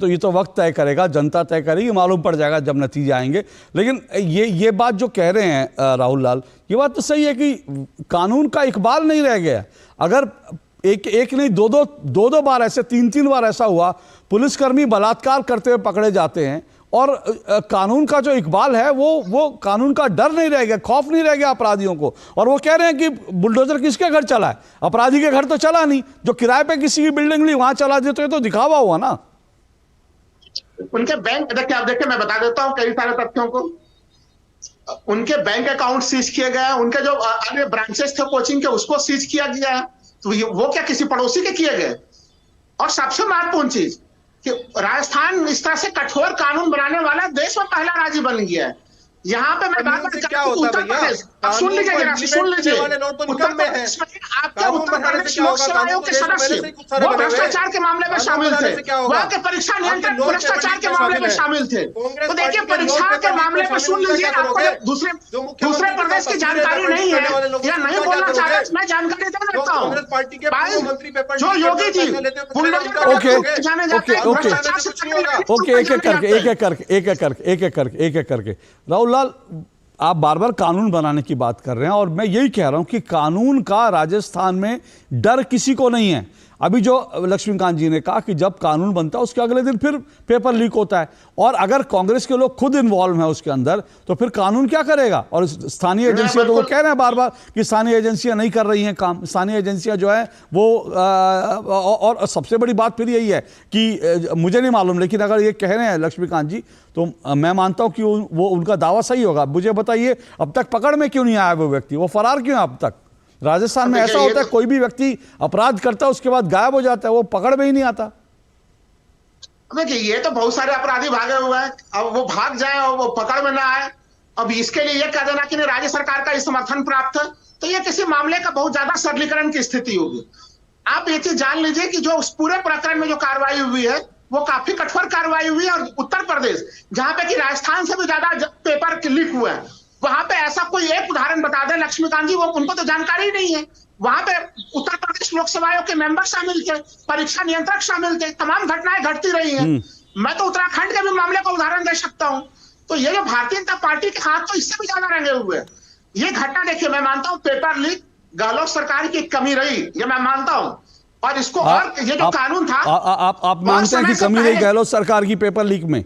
ये तो वक्त तय करेगा, जनता तय करेगी, मालूम पड़ जाएगा जब नतीजे आएंगे। लेकिन ये बात जो कह रहे हैं राहुल लाल, ये बात तो सही है कि कानून का इकबाल नहीं रह गया। अगर एक नहीं दो बार ऐसे 3 बार ऐसा हुआ, पुलिसकर्मी बलात्कार करते हुए पकड़े जाते हैं और कानून का जो इकबाल है वो कानून का डर नहीं रह गया, खौफ नहीं रह गया अपराधियों को। और वो कह रहे हैं कि बुलडोजर किसके घर चला है? अपराधी के घर तो चला नहीं, जो किराए पे किसी की बिल्डिंग ली वहां चला दिया, तो ये तो दिखावा हुआ ना। उनके बैंक देखिए, मैं बता देता हूं कई सारे तथ्यों को। उनके बैंक अकाउंट सीज किए गए, उनके जो अन्य ब्रांचेस थे कोचिंग के उसको सीज किया गया है। तो वो क्या किसी पड़ोसी के किए गए? और सबसे महत्वपूर्ण चीज कि राजस्थान इस तरह से कठोर कानून बनाने वाला देश में पहला राज्य बन गया है। यहाँ पे मैं बात क्या होता है भैया? सुन लीजिए जरा, सुन लीजिए। उत्तर प्रदेश आपके उत्तर प्रदेश लोक सेवा आयोग के सदस्य वो भ्रष्टाचार के मामले में शामिल थे, वहाँ के परीक्षा नियंत्रक भ्रष्टाचार के मामले में शामिल थे। तो देखिए परीक्षा के मामले में सुन लीजिए, आपको दूसरे प्रदेश की जानकारी नहीं है या नहीं बोलना चाह रहे, मैं जानकारी दे देता हूँ। जो योगी जी ओके, एक एक करके राहुल लाल, आप बार बार कानून बनाने की बात कर रहे हैं और मैं यही कह रहा हूं कि कानून का राजस्थान में डर किसी को नहीं है। अभी जो लक्ष्मीकांत जी ने कहा कि जब कानून बनता है उसके अगले दिन फिर पेपर लीक होता है, और अगर कांग्रेस के लोग खुद इन्वॉल्व हैं उसके अंदर तो फिर कानून क्या करेगा? और स्थानीय एजेंसियां तो वो कह रहे हैं बार बार कि स्थानीय एजेंसियां नहीं कर रही हैं काम। स्थानीय एजेंसियां जो है वो और सबसे बड़ी बात फिर यही है कि मुझे नहीं मालूम, लेकिन अगर ये कह रहे हैं लक्ष्मीकांत जी तो मैं मानता हूं कि वो उनका दावा सही होगा। मुझे बताइए अब तक पकड़ में क्यों नहीं आया वो व्यक्ति? वो फरार क्यों है अब तक? राजस्थान में ऐसा होता है कोई भी व्यक्ति अपराध करता है उसके बाद गायब हो जाता है, वो पकड़ में ही नहीं आता। देखिए ये तो बहुत सारे अपराधी भागे हुए हैं, अब वो भाग जाए और वो पकड़ में ना आए, अब इसके लिए ये कह देना कि राज्य सरकार का समर्थन प्राप्त है, तो ये किसी मामले का बहुत ज्यादा सरलीकरण की स्थिति होगी। आप ये चीज जान लीजिए कि जो उस पूरे प्रकरण में जो कार्रवाई हुई है वो काफी कठोर कार्रवाई हुई है, और उत्तर प्रदेश जहां पे कि राजस्थान से भी ज्यादा पेपर लीक हुआ है, वहां पे ऐसा कोई एक उदाहरण बता दें लक्ष्मीकांत जी, वो उनको तो जानकारी नहीं है। वहां पे उत्तर प्रदेश लोक सेवा आयोग के मेंबर शामिल थे, परीक्षा नियंत्रक शामिल थे, तमाम घटनाएं घटती रही हैं। मैं तो उत्तराखंड के भी मामले का उदाहरण दे सकता हूं। तो ये जो भारतीय जनता पार्टी के हाथ तो इससे भी ज्यादा रंगे हुए हैं। ये घटना देखिए, मैं मानता हूं पेपर लीक गहलोत सरकार की कमी रही, ये मैं मानता हूं, और इसको और ये जो कानून था आप मानते हैं कि कमी रही गहलोत सरकार की पेपर लीक में?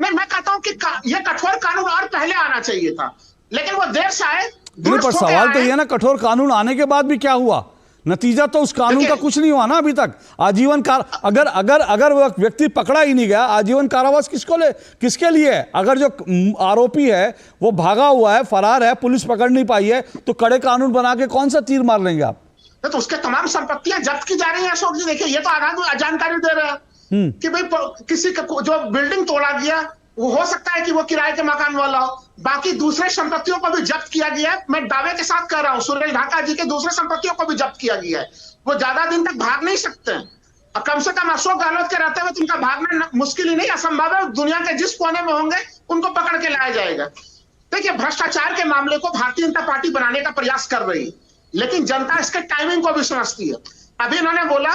मैं कहता हूं कि ये कठोर कानून और पहले आना चाहिए था, लेकिन वो देर से आए। पर सवाल तो ये ना, कठोर कानून आने के बाद भी क्या हुआ? नतीजा तो उस कानून का कुछ नहीं हुआ ना अभी तक। आजीवन अगर वो व्यक्ति पकड़ा ही नहीं गया, आजीवन कारावास किसके लिए है? अगर जो आरोपी है वो भागा हुआ है, फरार है, पुलिस पकड़ नहीं पाई है, तो कड़े कानून बना के कौन सा तीर मार लेंगे आप? तो उसके तमाम संपत्तियां जब्त की जा रही हैं अशोक जी। देखिए ये तो आधार जानकारी दे रहे हैं कि भाई किसी का जो बिल्डिंग तोड़ा गया वो हो सकता है कि वो किराए के मकान वाला हो, बाकी दूसरे संपत्तियों को भी जब्त किया गया है। मैं दावे के साथ कह रहा हूं, सुरेश ढाका जी के दूसरे संपत्तियों को भी जब्त किया गया है। वो ज्यादा दिन तक भाग नहीं सकते हैं। कम से कम अशोक गहलोत के रहते हुए तो उनका भागना मुश्किल ही नहीं, असंभव है। दुनिया के जिस कोने में होंगे उनको पकड़ के लाया जाएगा। देखिए भ्रष्टाचार के मामले को भारतीय जनता पार्टी बनाने का प्रयास कर रही है, लेकिन जनता इसके टाइमिंग को भी समझती है। अभी इन्होंने बोला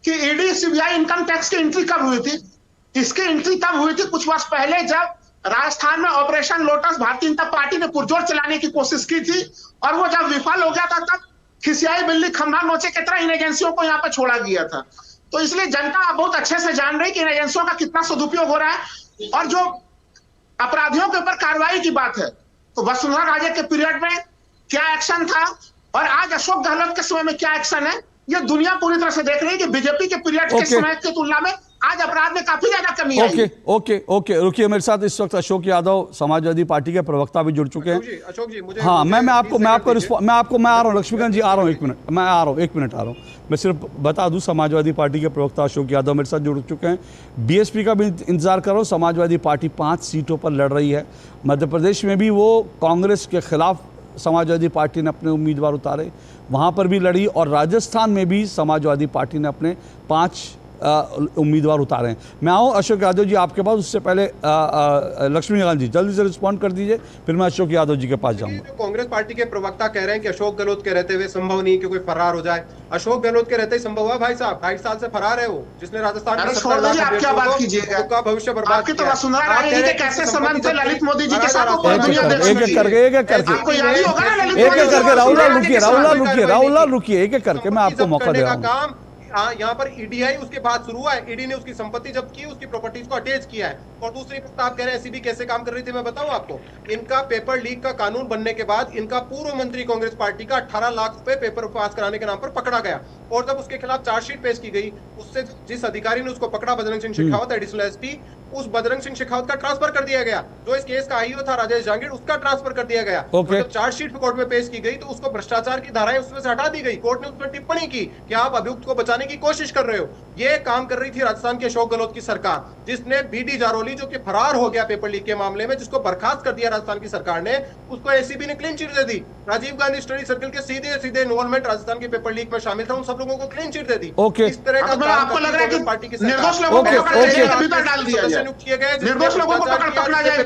कि ईडी सीबीआई इनकम टैक्स की एंट्री कब हुई थी? इसकी एंट्री तब हुई थी कुछ वर्ष पहले, जब राजस्थान में operation lotus Bharatiya Janata party ने पुरजोर चलाने की कोशिश की थी, और वो जब विफल हो गया था तब खिसियाई बिल्ली खंभा नोचे की तरह इन एजेंसियों को यहाँ पे छोड़ा गया था। तो इसलिए जनता बहुत अच्छे से जान रही कि इन एजेंसियों का कितना सदुपयोग हो रहा है। और जो अपराधियों के ऊपर कार्रवाई की बात है, तो वसुंधरा राजे के पीरियड में क्या एक्शन था और आज अशोक गहलोत के समय में क्या एक्शन है, ये दुनिया पूरी तरह से देख रही है कि बीजेपी के पीरियड के समय की तुलना में आज अपराध में काफी ज्यादा कमी आई है। ओके रुकिए, मेरे साथ इस वक्त अशोक यादव समाजवादी पार्टी के प्रवक्ता भी जुड़ चुके हैं। अशोक जी मुझे हाँ, मैं आ रहा हूँ लक्ष्मीकांत जी, आ रहा हूँ, एक मिनट आ रहा हूँ। मैं सिर्फ बता दूं, समाजवादी पार्टी के प्रवक्ता अशोक यादव मेरे साथ जुड़ चुके हैं। बीएसपी का भी इंतजार करो। समाजवादी पार्टी 5 सीटों पर लड़ रही है। मध्य प्रदेश में भी वो कांग्रेस के खिलाफ समाजवादी पार्टी ने अपने उम्मीदवार उतारे, वहाँ पर भी लड़ी, और राजस्थान में भी समाजवादी पार्टी ने अपने 5 उम्मीदवार उतारे हैं। मैं आऊँ अशोक यादव जी आपके पास, उससे पहले लक्ष्मीकांत जी जल्दी से रिस्पॉन्ड कर दीजिए, फिर मैं अशोक यादव जी के पास जाऊंगा। कांग्रेस पार्टी के प्रवक्ता कह रहे हैं कि अशोक गहलोत के रहते हुए संभव नहीं कि कोई फरार हो जाए। अशोक गहलोत के रहते ही संभव हुआ भाई साहब, 2.5 साल से फरार है वो, जिसने राजस्थान में 70 लाख का भविष्य बर्बाद किया। ललित मोदी जी के साथ राहुल रुकिए, एक एक करके मैं आपको मौका दे रहा हूँ। यहाँ पर ईडीआई उसके बाद शुरू हुआ है। ईडी ने उसकी संपत्ति जब्त की, उसकी प्रॉपर्टीज को अटैच किया है। और दूसरी बात आप कह रहे हैं एसीबी कैसे काम कर रही थी, मैं बताऊं आपको। इनका पेपर लीक का कानून बनने के बाद इनका पूर्व मंत्री कांग्रेस पार्टी का 18 लाख रुपए पेपर पास कराने के नाम पर पकड़ा गया। और जब उसके खिलाफ चार्जशीट पेश की गई, उससे जिस अधिकारी ने उसको पकड़ा, बजरंग सिंह शेखावत एडिशनल एसपी, उस बजरंग सिंह शेखावत का ट्रांसफर कर दिया गया। जो इस केस का आईओ था राजेश जांगीर, उसका ट्रांसफर कर दिया गया। जब चार्जशीट कोर्ट में पेश की गई तो उसको भ्रष्टाचार की धाराएं उसमें से हटा दी गई। कोर्ट ने उस पर टिप्पणी की कि आप अभियुक्त को बचाने की कोशिश कर रहे हो। ये काम कर रही थी राजस्थान के अशोक गहलोत की सरकार, जिसने बीडी जारोली जो कि फरार हो गया पेपर लीक के मामले में, जिसको बर्खास्त कर दिया राजस्थान की सरकार ने, उसको एसीबी ने क्लीन चिट दे दी। राजीव गांधी स्टडी सर्कल के सीधे सीधे इन्वॉल्वमेंट राजस्थान के पेपर लीक में शामिल था, उन सब लोगों को क्लीन चिट दे दी। इस तरह का काम आपको लग रहा है कि पार्टी की निर्दोष लोगों को पकड़ के अभी तक डाल दिया गया, नियुक्त किए गए, निर्दोष लोगों को पकड़ा जाए।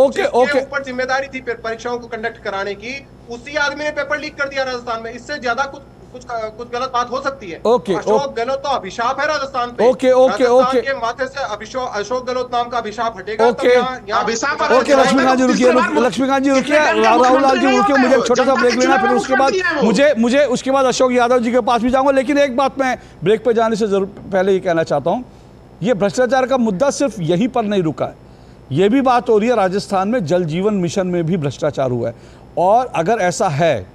ओके ऊपर जिम्मेदारी थी परीक्षाओं को कंडक्ट कराने की, उसी आदमी ने पेपर लीक कर दिया राजस्थान में। इससे ज्यादा कुछ गलत बात हो सकती है। अशोक गहलोत तो अभिशाप है राजस्थान पे। राजस्थान के माथे से अशोक गहलोत नाम का अभिशाप हटेगा। लक्ष्मीकांत जी रुकिए, लक्ष्मीकांत जी रुकिए, राहुल लाल जी रुकिए, मुझे एक छोटा सा ब्रेक लेना, फिर उसके बाद मुझे उसके बाद अशोक यादव जी के पास भी जाऊंगा। लेकिन एक बात मैं ब्रेक पे जाने से जरूर पहले ये कहना चाहता हूं, ये भ्रष्टाचार का मुद्दा सिर्फ यहीं पर नहीं रुका है। ये भी बात हो रही है राजस्थान में जल जीवन मिशन में भी भ्रष्टाचार हुआ है, और अगर ऐसा है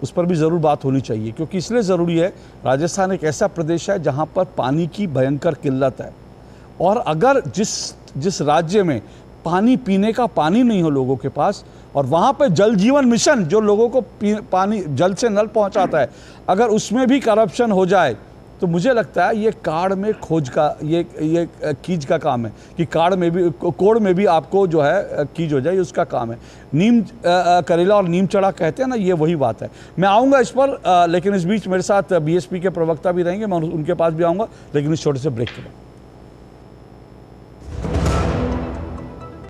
उस पर भी ज़रूर बात होनी चाहिए, क्योंकि इसलिए ज़रूरी है, राजस्थान एक ऐसा प्रदेश है जहाँ पर पानी की भयंकर किल्लत है, और अगर जिस राज्य में पानी पीने का पानी नहीं हो लोगों के पास, और वहाँ पर जल जीवन मिशन जो लोगों को पानी जल से नल पहुँचाता है, अगर उसमें भी करप्शन हो जाए तो मुझे लगता है ये काड़ में खोज का ये कीज का काम है, कि काड़ में भी कोड़ में भी आपको जो है कीज हो जाए, उसका काम है। नीम करेला और नीम चढ़ा कहते हैं ना, ये वही बात है। मैं आऊँगा इस पर, लेकिन इस बीच मेरे साथ बीएसपी के प्रवक्ता भी रहेंगे, मैं उनके पास भी आऊँगा, लेकिन इस छोटे से ब्रेक के बाद।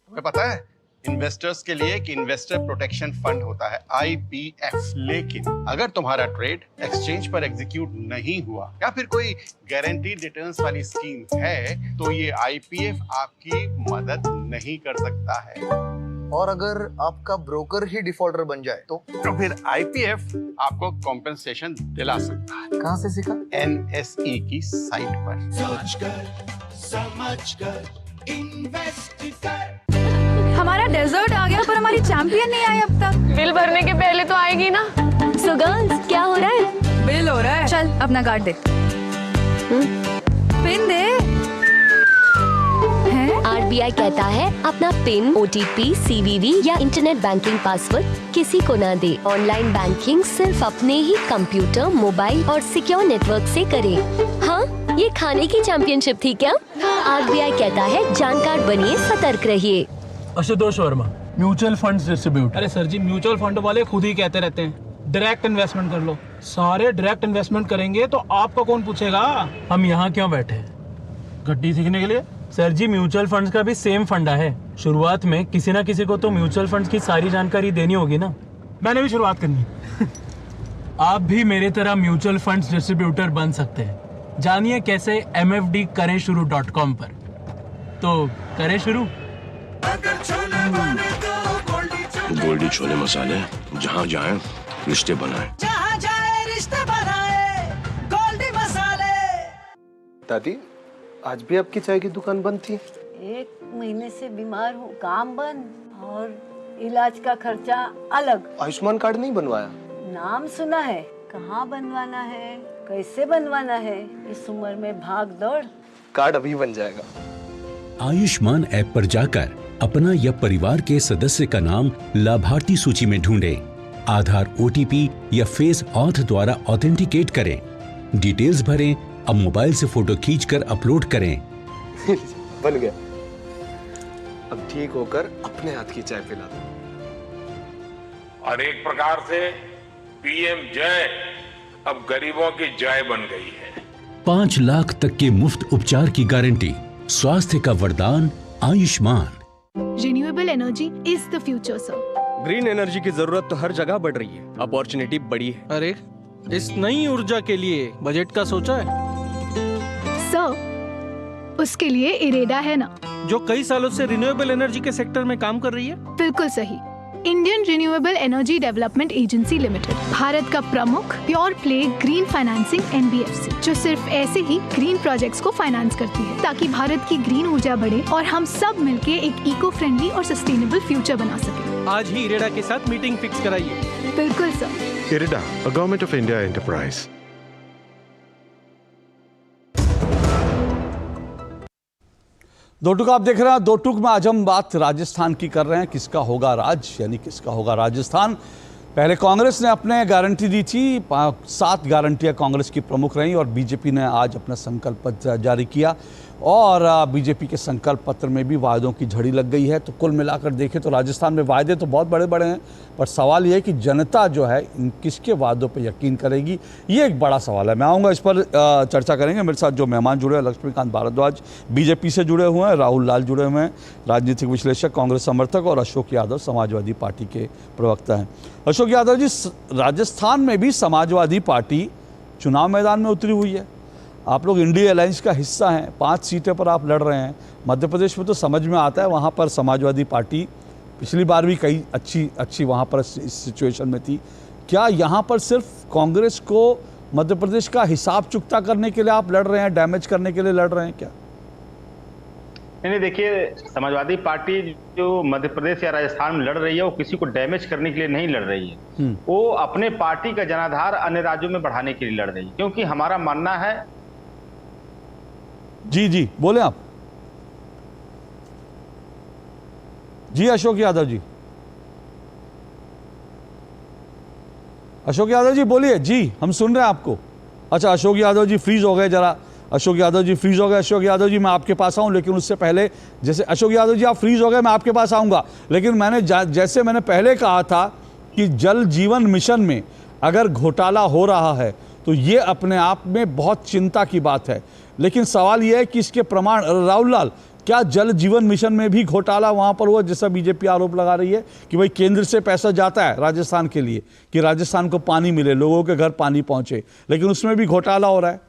तुम्हें पता है इन्वेस्टर्स के लिए एक इन्वेस्टर प्रोटेक्शन फंड होता है, IPF। लेकिन अगर तुम्हारा ट्रेड एक्सचेंज पर एग्जीक्यूट नहीं हुआ या फिर कोई गारंटीड रिटर्न्स वाली स्कीम है, तो ये IPF आपकी मदद नहीं कर सकता है। और अगर आपका ब्रोकर ही डिफॉल्टर बन जाए तो फिर IPF आपको कॉम्पेंसेशन दिला सकता है। कहाँ से सीखा? NSE की साइट पर। सोचकर समझकर इन्वेस्ट कर। हमारा डेजर्ट आ गया, पर हमारी चैंपियन नहीं आई अब तक। बिल भरने के पहले तो आएगी ना। So girls, क्या हो रहा है? बिल हो रहा है। चल अपना कार्ड दे। पिन दे। RBI कहता है अपना पिन, OTP, CVV या इंटरनेट बैंकिंग पासवर्ड किसी को ना दे। ऑनलाइन बैंकिंग सिर्फ अपने ही कंप्यूटर, मोबाइल और सिक्योर नेटवर्क से करें। हाँ, ये खाने की चैंपियनशिप थी क्या? RBI कहता है जानकार बनिए, सतर्क रहिए। Ashutosh Verma, mutual funds distributor. अरे सर जी, म्यूचुअल फंड वाले खुद ही कहते रहते हैं डायरेक्ट इन्वेस्टमेंट कर लो। सारे डायरेक्ट इन्वेस्टमेंट करेंगे तो आपका कौन पूछेगा? हम यहाँ क्यों बैठे, गड्डी सीखने के लिए? सर जी, म्यूचुअल फंड्स का भी सेम फंडा है। शुरुआत में किसी ना किसी को तो म्यूचुअल फंड्स की सारी जानकारी देनी होगी ना। मैंने भी शुरुआत करनी। आप भी मेरे तरह म्यूचुअल फंड्स डिस्ट्रीब्यूटर बन सकते हैं। जानिए कैसे mfdkareshuru.com पर। तो करें शुरू। गोल्डी छोले मसाले, जहाँ जाए रिश्ते बनाए, जहाँ जाए रिश्ते बनाए, गोल्डी मसाले। दादी, आज भी आपकी चाय की दुकान बंद थी? 1 महीने से बीमार हूँ, काम बंद और इलाज का खर्चा अलग। आयुष्मान कार्ड नहीं बनवाया? नाम सुना है, कहाँ बनवाना है, कैसे बनवाना है, इस उम्र में भाग दौड़। कार्ड अभी बन जाएगा। आयुष्मान ऐप पर जाकर अपना या परिवार के सदस्य का नाम लाभार्थी सूची में ढूंढें। आधार, OTP या फेस ऑथ द्वारा ऑथेंटिकेट करें। डिटेल्स भरें। अब मोबाइल से फोटो खींचकर अपलोड करें। बन गया। अब ठीक होकर अपने हाथ की चाय पिला दो। और एक प्रकार से PM जय अब गरीबों की जय बन गई है। 5 लाख तक के मुफ्त उपचार की गारंटी, स्वास्थ्य का वरदान Ayushman. Renewable energy is the future sir. Green energy की जरूरत तो हर जगह बढ़ रही है, अपॉर्चुनिटी बड़ी है। अरे, इस नई ऊर्जा के लिए बजट का सोचा है? सर, उसके लिए इरेडा है ना, जो कई सालों से रिन्यूएबल एनर्जी के सेक्टर में काम कर रही है। बिल्कुल सही। Indian renewable energy development agency limited, Bharat का प्रमुख pure play green financing NBFC, जो सिर्फ ऐसे ही ग्रीन प्रोजेक्ट्स को फाइनेंस करती है, ताकि भारत की ग्रीन ऊर्जा बढ़े और हम सब मिलके एक इको फ्रेंडली और सस्टेनेबल फ्यूचर बना सके। आज ही इरेडा के साथ मीटिंग फिक्स कराइए। बिल्कुल sir. IREDA, a Government of India enterprise. दो टूक आप देख रहे हैं। दो टूक में आज हम बात राजस्थान की कर रहे हैं। किसका होगा राज, यानी किसका होगा राजस्थान। पहले कांग्रेस ने अपने गारंटी दी थी, 7 गारंटियां कांग्रेस की प्रमुख रहीं और बीजेपी ने आज अपना संकल्प पत्र जारी किया और बीजेपी के संकल्प पत्र में भी वायदों की झड़ी लग गई है। तो कुल मिलाकर देखें तो राजस्थान में वायदे तो बहुत बड़े बड़े हैं, पर सवाल ये है कि जनता जो है इन किसके वादों पर यकीन करेगी, ये एक बड़ा सवाल है। मैं आऊँगा इस पर चर्चा करेंगे। मेरे साथ जो मेहमान जुड़े हैं, लक्ष्मीकांत भारद्वाज बीजेपी से जुड़े हुए हैं, राहुल लाल जुड़े हुए हैं, राजनीतिक विश्लेषक, कांग्रेस समर्थक, और अशोक यादव समाजवादी पार्टी के प्रवक्ता हैं। अशोक यादव जी, राजस्थान में भी समाजवादी पार्टी चुनाव मैदान में उतरी हुई है। आप लोग इंडिया अलायंस का हिस्सा हैं, 5 सीटें पर आप लड़ रहे हैं। मध्य प्रदेश में तो समझ में आता है, वहाँ पर समाजवादी पार्टी पिछली बार भी कई अच्छी वहाँ पर इस सिचुएशन में थी। क्या यहाँ पर सिर्फ कांग्रेस को मध्य प्रदेश का हिसाब चुकता करने के लिए आप लड़ रहे हैं, डैमेज करने के लिए लड़ रहे हैं क्या? नहीं, देखिए, समाजवादी पार्टी जो मध्य प्रदेश या राजस्थान में लड़ रही है वो किसी को डैमेज करने के लिए नहीं लड़ रही है। वो अपने पार्टी का जनाधार अन्य राज्यों में बढ़ाने के लिए लड़ रही है, क्योंकि हमारा मानना है। जी बोले आप। जी अशोक यादव जी, अशोक यादव जी बोलिए। जी हम सुन रहे हैं आपको। अच्छा, अशोक यादव जी फ्रीज हो गए जरा। अशोक यादव जी फ्रीज हो गए। अशोक यादव जी मैं आपके पास आऊं, लेकिन उससे पहले, जैसे अशोक यादव जी आप फ्रीज हो गए, मैं आपके पास आऊंगा, लेकिन जैसे मैंने पहले कहा था कि जल जीवन मिशन में अगर घोटाला हो रहा है तो ये अपने आप में बहुत चिंता की बात है। लेकिन सवाल यह है कि इसके प्रमाण, राहुल लाल, क्या जल जीवन मिशन में भी घोटाला वहां पर हुआ, जैसा बीजेपी आरोप लगा रही है कि भाई केंद्र से पैसा जाता है राजस्थान के लिए कि राजस्थान को पानी मिले, लोगों के घर पानी पहुंचे, लेकिन उसमें भी घोटाला हो रहा है?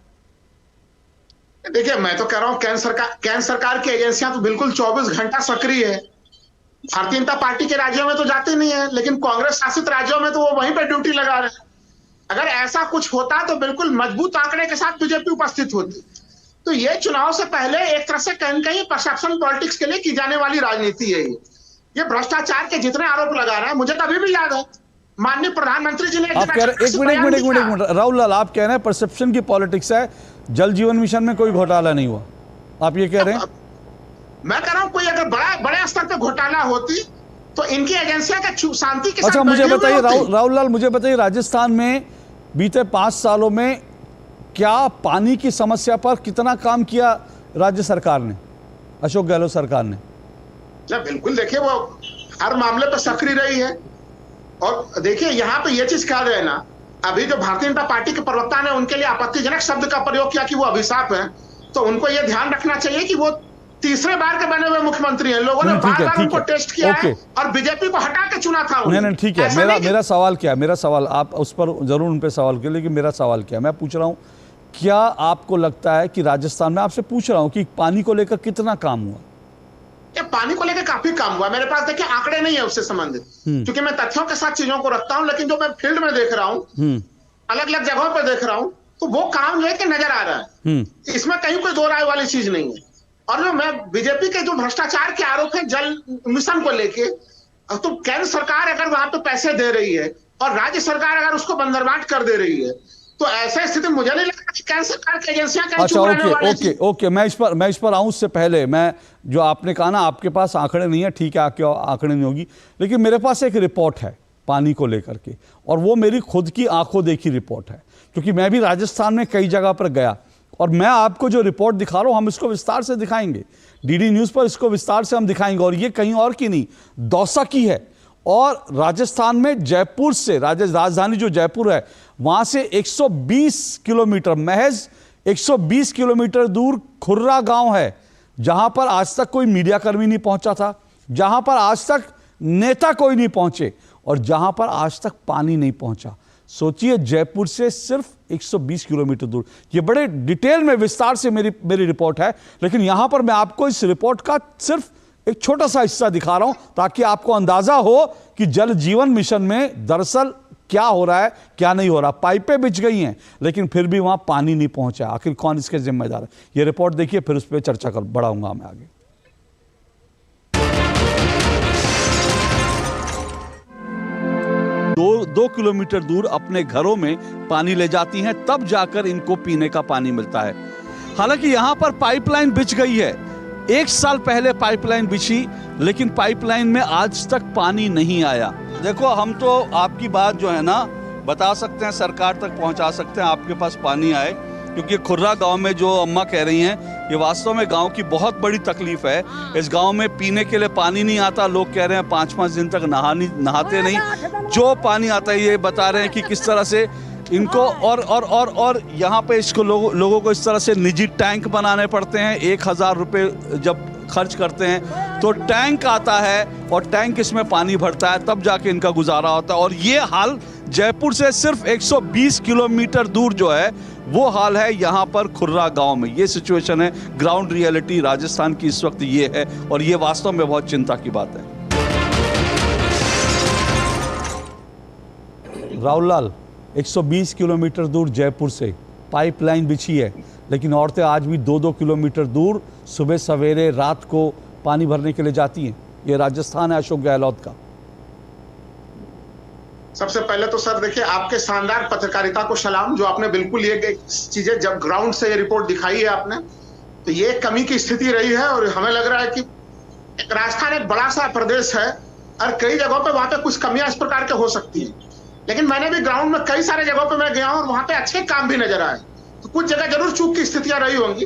देखिए, मैं तो कह रहा हूं केंद्र सरकार की एजेंसियां तो बिल्कुल 24 घंटा सक्रिय है। भारतीय जनता पार्टी के राज्यों में तो जाते नहीं है, लेकिन कांग्रेस शासित राज्यों में तो वो वहीं पर ड्यूटी लगा रहे हैं। अगर ऐसा कुछ होता तो बिल्कुल मजबूत आंकड़े के साथ बीजेपी उपस्थित होती। तो ये चुनाव से पहले एक तरह से कहीं कहीं परसेप्शन पॉलिटिक्स के लिए की जाने वाली राजनीति है। ये भ्रष्टाचार के जितने आरोप लगा रहे हैं, मुझे तो अभी भी याद है माननीय प्रधानमंत्री जी ने आप कह रहे, एक मिनट राहुल लाल, आप कह रहे हैं परसेप्शन की पॉलिटिक्स है, जल जीवन मिशन में कोई घोटाला नहीं हुआ, आप ये कह रहे हैं? मैं कह रहा हूं कोई अगर बड़े स्तर पे घोटाला होती तो इनकी एजेंसियां का शांति के साथ। अच्छा, मुझे बताइए राहुल लाल, मुझे बताइए राजस्थान में बीते 5 सालों में क्या पानी की समस्या पर कितना काम किया राज्य सरकार ने, अशोक गहलोत सरकार ने? बिल्कुल, देखिए वो हर मामले पर सक्रिय रही है। और देखिए यहाँ पे ये चीज कह रहे हैं ना, अभी जो भारतीय जनता पार्टी के प्रवक्ता ने उनके लिए आपत्तिजनक शब्द का प्रयोग किया कि वो अभिशाप है, तो उनको ये ध्यान रखना चाहिए कि वो तीसरे बार के बने हुए मुख्यमंत्री हैं। लोगों ने बार-बार उनको टेस्ट किया है और बीजेपी को हटा के चुना था। नहीं, ठीक है। मेरा सवाल क्या है, मेरा सवाल, आप उस पर जरूर उन पर सवाल किया, लेकिन मेरा सवाल क्या है, मैं पूछ रहा हूँ, क्या आपको लगता है कि राजस्थान में, आपसे पूछ रहा हूँ कि पानी को लेकर कितना काम हुआ? ये पानी को लेकर काफी काम हुआ। मेरे पास देखिए आंकड़े नहीं है उससे संबंधित, क्योंकि मैं तथ्यों के साथ चीजों को रखता हूं, लेकिन जो मैं फील्ड में देख रहा हूं, अलग अलग जगहों पर देख रहा हूं, तो वो काम जो है कि नजर आ रहा है। इसमें कहीं कोई दो राय वाली चीज नहीं है। और जो मैं बीजेपी के जो भ्रष्टाचार के आरोप है जल मिशन को लेके, तो केंद्र सरकार अगर वहां पे पैसे दे रही है और राज्य सरकार अगर उसको बंदरबाट कर दे रही है, तो ऐसा स्थिति मुझे नहीं लगता कि केंद्र सरकार की एजेंसियां कहीं चुप रहने वाली थी। ओके, मैं इस पर आऊं उससे पहले, मैं जो आपने कहा ना आपके पास आंकड़े नहीं है, ठीक है, आपके आंकड़े नहीं होगी, लेकिन मेरे पास एक रिपोर्ट है पानी को लेकर के, और वो मेरी खुद की आंखों देखी रिपोर्ट है, क्योंकि मैं भी राजस्थान में कई जगह पर गया, और मैं आपको जो रिपोर्ट दिखा रहा हूं, हम इसको विस्तार से दिखाएंगे, डीडी न्यूज़ पर इसको विस्तार से हम दिखाएंगे, और ये कहीं और की नहीं, दौसा की है। और राजस्थान में जयपुर से, राजधानी जो जयपुर है, वहां से 120 किलोमीटर, महज 120 किलोमीटर दूर खुर्रा गांव है, जहां पर आज तक कोई मीडिया कर्मी नहीं पहुंचा था, जहां पर आज तक नेता कोई नहीं पहुंचे, और जहां पर आज तक पानी नहीं पहुंचा। सोचिए, जयपुर से सिर्फ 120 किलोमीटर दूर। ये बड़े डिटेल में विस्तार से मेरी रिपोर्ट है, लेकिन यहां पर मैं आपको इस रिपोर्ट का सिर्फ एक छोटा सा हिस्सा दिखा रहा हूं, ताकि आपको अंदाजा हो कि जल जीवन मिशन में दरअसल क्या हो रहा है, क्या नहीं हो रहा। पाइपें बिछ गई हैं, लेकिन फिर भी वहां पानी नहीं पहुंचा। आखिर कौन इसके जिम्मेदार है? ये रिपोर्ट देखिए, फिर उस पर चर्चा बढ़ाऊंगा मैं आगे। 2 किलोमीटर दूर अपने घरों में पानी ले जाती हैं, तब जाकर इनको पीने का पानी मिलता है। हालांकि यहां पर पाइपलाइन बिछ गई है, 1 साल पहले पाइपलाइन बिछी, लेकिन पाइपलाइन में आज तक पानी नहीं आया। देखो, हम तो आपकी बात जो है ना बता सकते हैं, सरकार तक पहुंचा सकते हैं, आपके पास पानी आए, क्योंकि खुर्रा गांव में जो अम्मा कह रही हैं, ये वास्तव में गांव की बहुत बड़ी तकलीफ है। इस गांव में पीने के लिए पानी नहीं आता, लोग कह रहे हैं 5-5 दिन तक नहाते नहीं। जो पानी आता है ये बता रहे हैं कि किस तरह से इनको और यहाँ पे इसको लोगों को इस तरह से निजी टैंक बनाने पड़ते हैं। 1000 रुपये जब खर्च करते हैं तो टैंक आता है और टैंक इसमें पानी भरता है, तब जाके इनका गुजारा होता है। और ये हाल जयपुर से सिर्फ 120 किलोमीटर दूर जो है वो हाल है यहाँ पर खुर्रा गांव में। ये सिचुएशन है, ग्राउंड रियलिटी राजस्थान की इस वक्त ये है, और ये वास्तव में बहुत चिंता की बात है। राहुल लाल, 120 किलोमीटर दूर जयपुर से पाइपलाइन बिछी है, लेकिन औरतें आज भी 2-2 किलोमीटर दूर सुबह सवेरे रात को पानी भरने के लिए जाती हैं। ये राजस्थान है अशोक गहलोत का। सबसे पहले तो सर देखिए, आपके शानदार पत्रकारिता को सलाम, जो आपने बिल्कुल ये चीजें जब ग्राउंड से ये रिपोर्ट दिखाई है आपने, तो ये कमी की स्थिति रही है। और हमें लग रहा है कि राजस्थान एक बड़ा सा प्रदेश है और कई जगहों पे वहां पे कुछ कमियां इस प्रकार के हो सकती हैं, लेकिन मैंने भी ग्राउंड में कई सारे जगहों पे मैं गया हूं और वहां पे अच्छे काम भी नजर आए। तो कुछ जगह जरूर चूक की स्थितियां रही होंगी।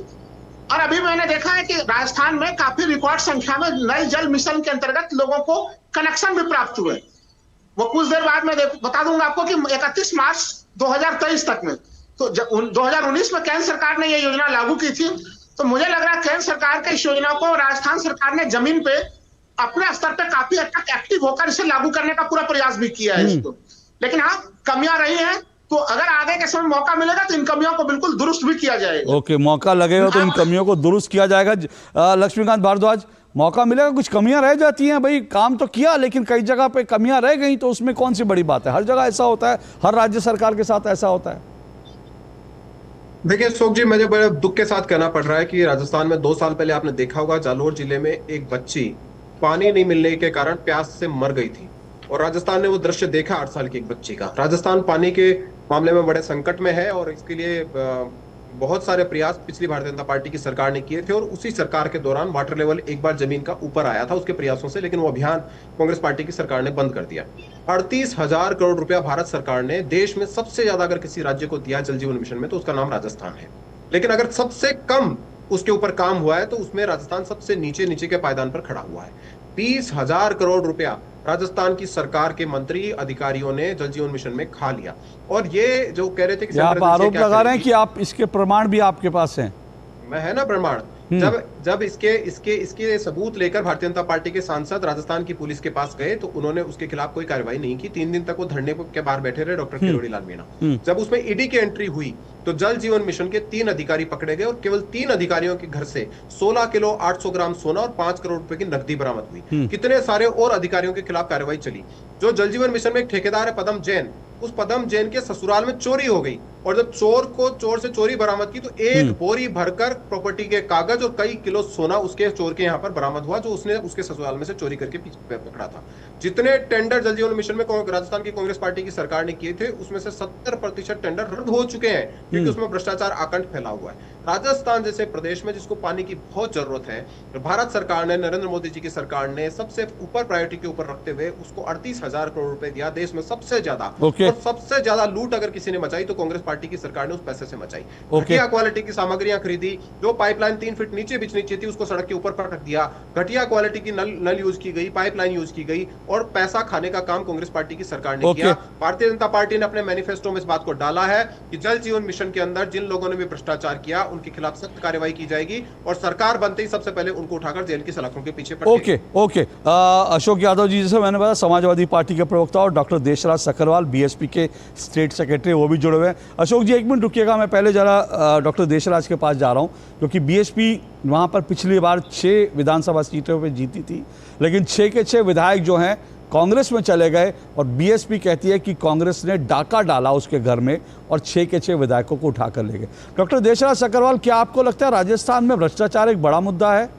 और अभी मैंने देखा है कि राजस्थान में काफी रिकॉर्ड संख्या में नल जल मिशन के अंतर्गत लोगों को कनेक्शन भी प्राप्त हुए। वो कुछ देर बाद मैं बता दूंगा आपको कि 31 मार्च 2023 तक में, तो 2019 में केंद्र सरकार ने ये योजना लागू की थी। तो मुझे लग रहा है केंद्र सरकार की इस योजना को राजस्थान सरकार ने जमीन पे अपने स्तर पे काफी हद तक एक्टिव होकर इसे लागू करने का पूरा प्रयास भी किया है इसको। लेकिन हाँ, कमियां रही हैं, तो अगर आगे के समय मौका मिलेगा तो इन कमियों को बिल्कुल दुरुस्त भी किया जाएगा। ओके, मौका लगेगा तो इन कमियों को दुरुस्त किया जाएगा। लक्ष्मीकांत भारद्वाज, मौका मिलेगा, कुछ कमियां रह जाती हैं, भाई काम तो किया लेकिन कई जगह पे कमियां रह गई, तो उसमें कौन सी बड़ी बात है? हर जगह ऐसा होता है, हर राज्य सरकार के साथ ऐसा होता है। देखिए अशोक जी, मुझे बड़े दुख के साथ कहना पड़ रहा है कि राजस्थान में 2 साल पहले आपने देखा होगा, जालोर जिले में एक बच्ची पानी नहीं मिलने के कारण प्यास से मर गई थी, और राजस्थान ने वो दृश्य देखा 8 साल की एक बच्ची का। राजस्थान पानी के मामले में बड़े संकट में है, और इसके लिए बहुत सारे प्रयास पिछली भारतीय जनता पार्टी की सरकार ने किए थे, और उसी सरकार के दौरान वाटर लेवल एक बार जमीन का ऊपर आया था उसके प्रयासों से, लेकिन वो अभियान कांग्रेस पार्टी की सरकार ने बंद कर दिया। 38,000 करोड़ रुपया भारत सरकार ने देश में सबसे ज्यादा अगर किसी राज्य को दिया जल जीवन मिशन में, तो उसका नाम राजस्थान है। लेकिन अगर सबसे कम उसके ऊपर काम हुआ है तो उसमें राजस्थान सबसे नीचे के पायदान पर खड़ा हुआ है। 20,000 करोड़ रुपया राजस्थान की सरकार के मंत्री अधिकारियों ने जल जीवन मिशन में खा लिया। और ये जो कह रहे थे कि आप आरोप लगा रहे हैं कि आप इसके प्रमाण भी आपके पास हैं। मैं है ना प्रमाण। जब इसके सबूत लेकर भारतीय जनता पार्टी के सांसद राजस्थान की पुलिस के पास गए, तो उन्होंने उसके खिलाफ कोई कार्रवाई नहीं की। 3 दिन तक वो धरने के बाहर बैठे रहे डॉक्टर किरोड़ी लाल मीणा। जब उसमें ईडी की एंट्री हुई तो जल जीवन मिशन के 3 अधिकारी पकड़े गए, और केवल 3 अधिकारियों के घर से 16 किलो 800 ग्राम सोना और 5 करोड़ रुपए की नकदी बरामद हुई। कितने सारे और अधिकारियों के खिलाफ कार्रवाई चली। जो जल जीवन मिशन में एक ठेकेदार है पदम जैन, उस पदम जैन के ससुराल में चोरी हो गई, और जब चोर से चोरी बरामद की तो 1 बोरी भरकर प्रॉपर्टी के कागज और कई किलो सोना उसके चोर के यहाँ पर बरामद हुआ, जो उसने उसके ससुराल में से चोरी करके पकड़ा था। जितने टेंडर जल जीवन मिशन में राजस्थान की कांग्रेस पार्टी की सरकार ने किए थे, उसमें से 70% टेंडर रद्द हो चुके हैं, क्योंकि उसमें भ्रष्टाचार आकंठ फैला हुआ है। राजस्थान जैसे प्रदेश में जिसको पानी की बहुत जरूरत है, भारत सरकार ने, नरेंद्र मोदी जी की सरकार ने सबसे ऊपर प्रायोरिटी के ऊपर रखते हुए उसको 38,000 करोड़ रुपए दिया। देश में सबसे ज्यादा और सबसे ज्यादा लूट अगर किसी ने मचाई तो कांग्रेस पार्टी की सरकार ने उस पैसे से मचाई। घटिया क्वालिटी की सामग्रियां खरीदी, जो पाइपलाइन 3 फीट नीचे बिछनी चाहिए थी उसको सड़क के ऊपर पटक दिया। घटिया क्वालिटी की नल यूज की गई, पाइपलाइन यूज की गई, और पैसा खाने का काम कांग्रेस पार्टी की सरकार ने किया। भारतीय जनता पार्टी ने अपने मैनिफेस्टो में इस बात को डाला है कि जल जीवन मिशन के अंदर जिन लोगों ने भी भ्रष्टाचार किया उनके खिलाफ सख्त कार्रवाई की जाएगी, और सरकार बनते ही सबसे पहले उनको उठाकर जेल की सलाखों के पीछे ओके। अशोक यादव जी, जैसे मैंने बताया, समाजवादी पार्टी के प्रवक्ता और डॉक्टर देशराज सकरवाल बीएसपी के स्टेट सेक्रेटरी, वो भी जुड़े हुए हैं। अशोक जी 1 मिनट रुकिएगा, मैं पहले जरा डॉक्टर देशराज के पास जा रहा हूं, क्योंकि बीएसपी वहां पर पिछली बार 6 विधानसभा सीटों पे जीती थी, लेकिन 6 के 6 विधायक जो हैं कांग्रेस में चले गए, और बीएसपी कहती है कि कांग्रेस ने डाका डाला उसके घर में और 6 के 6 विधायकों को उठाकर ले गए। डॉक्टर देशराज सकरवाल, क्या आपको लगता है राजस्थान में भ्रष्टाचार एक बड़ा मुद्दा है?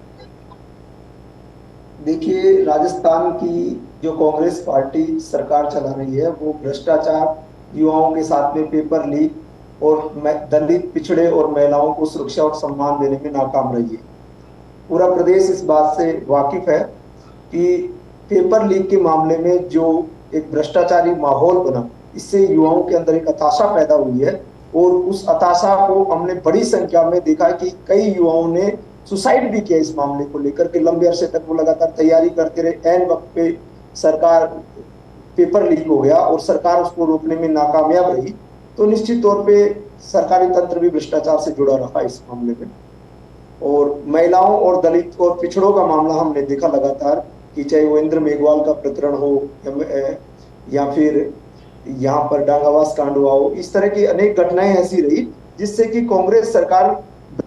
देखिए, राजस्थान की जो कांग्रेस पार्टी सरकार चला रही है वो भ्रष्टाचार, युवाओं के साथ में पेपर लीक और दलित, पिछड़े और महिलाओं को सुरक्षा और सम्मान देने में नाकाम रही है। पूरा प्रदेश इस बात से वाकिफ है कि पेपर लीक के मामले में जो एक भ्रष्टाचारी माहौल बना, इससे युवाओं के अंदर एक हताशा पैदा हुई है और उस हताशा को हमने बड़ी संख्या में देखा कि कई युवाओं ने सुसाइड भी किया इस मामले को लेकर के। लंबे अरसे तक वो लगातार तैयारी करते रहे, ऐन वक्त पे सरकार पेपर लीक हो गया और सरकार उसको रोकने में नाकामयाब रही। तो निश्चित तौर पे सरकारी तंत्र भी भ्रष्टाचार से जुड़ा रहा इस मामले में। और महिलाओं और दलित और पिछड़ों का मामला हमने देखा लगातार कि चाहे वो इंद्र मेघवाल का प्रकरण हो या फिर यहाँ पर डांगावास कांड हुआ हो, इस तरह की अनेक घटनाएं ऐसी रही जिससे कि कांग्रेस सरकार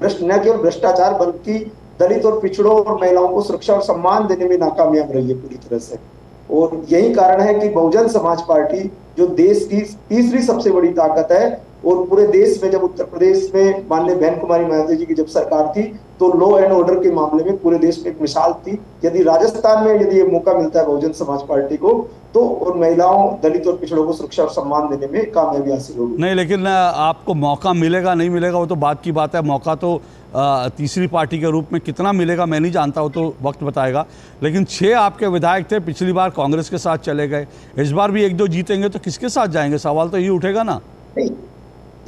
न केवल भ्रष्टाचार बल्कि दलित और पिछड़ों और महिलाओं को सुरक्षा और सम्मान देने में नाकामयाब रही है पूरी तरह से। और यही कारण है कि बहुजन समाज पार्टी जो देश की तीसरी सबसे बड़ी ताकत है और पूरे देश में, जब उत्तर प्रदेश में माननीय बहन कुमारी मायावती जी की जब सरकार थी तो लॉ एंड ऑर्डर के मामले में पूरे देश में एक मिसाल थी। यदि राजस्थान में यदि ये मौका मिलता है बहुजन समाज पार्टी को तो और महिलाओं, दलित और पिछड़ों को सुरक्षा और सम्मान देने में कामयाबी हासिल होगी। नहीं, लेकिन आपको मौका मिलेगा नहीं मिलेगा वो तो बात की बात है। मौका तो तीसरी पार्टी के रूप में कितना मिलेगा मैं नहीं जानता, वो तो वक्त बताएगा। लेकिन 6 आपके विधायक थे, पिछली बार कांग्रेस के साथ चले गए, इस बार भी 1-2 जीतेंगे तो किसके साथ जाएंगे? सवाल तो ये उठेगा ना। नहीं,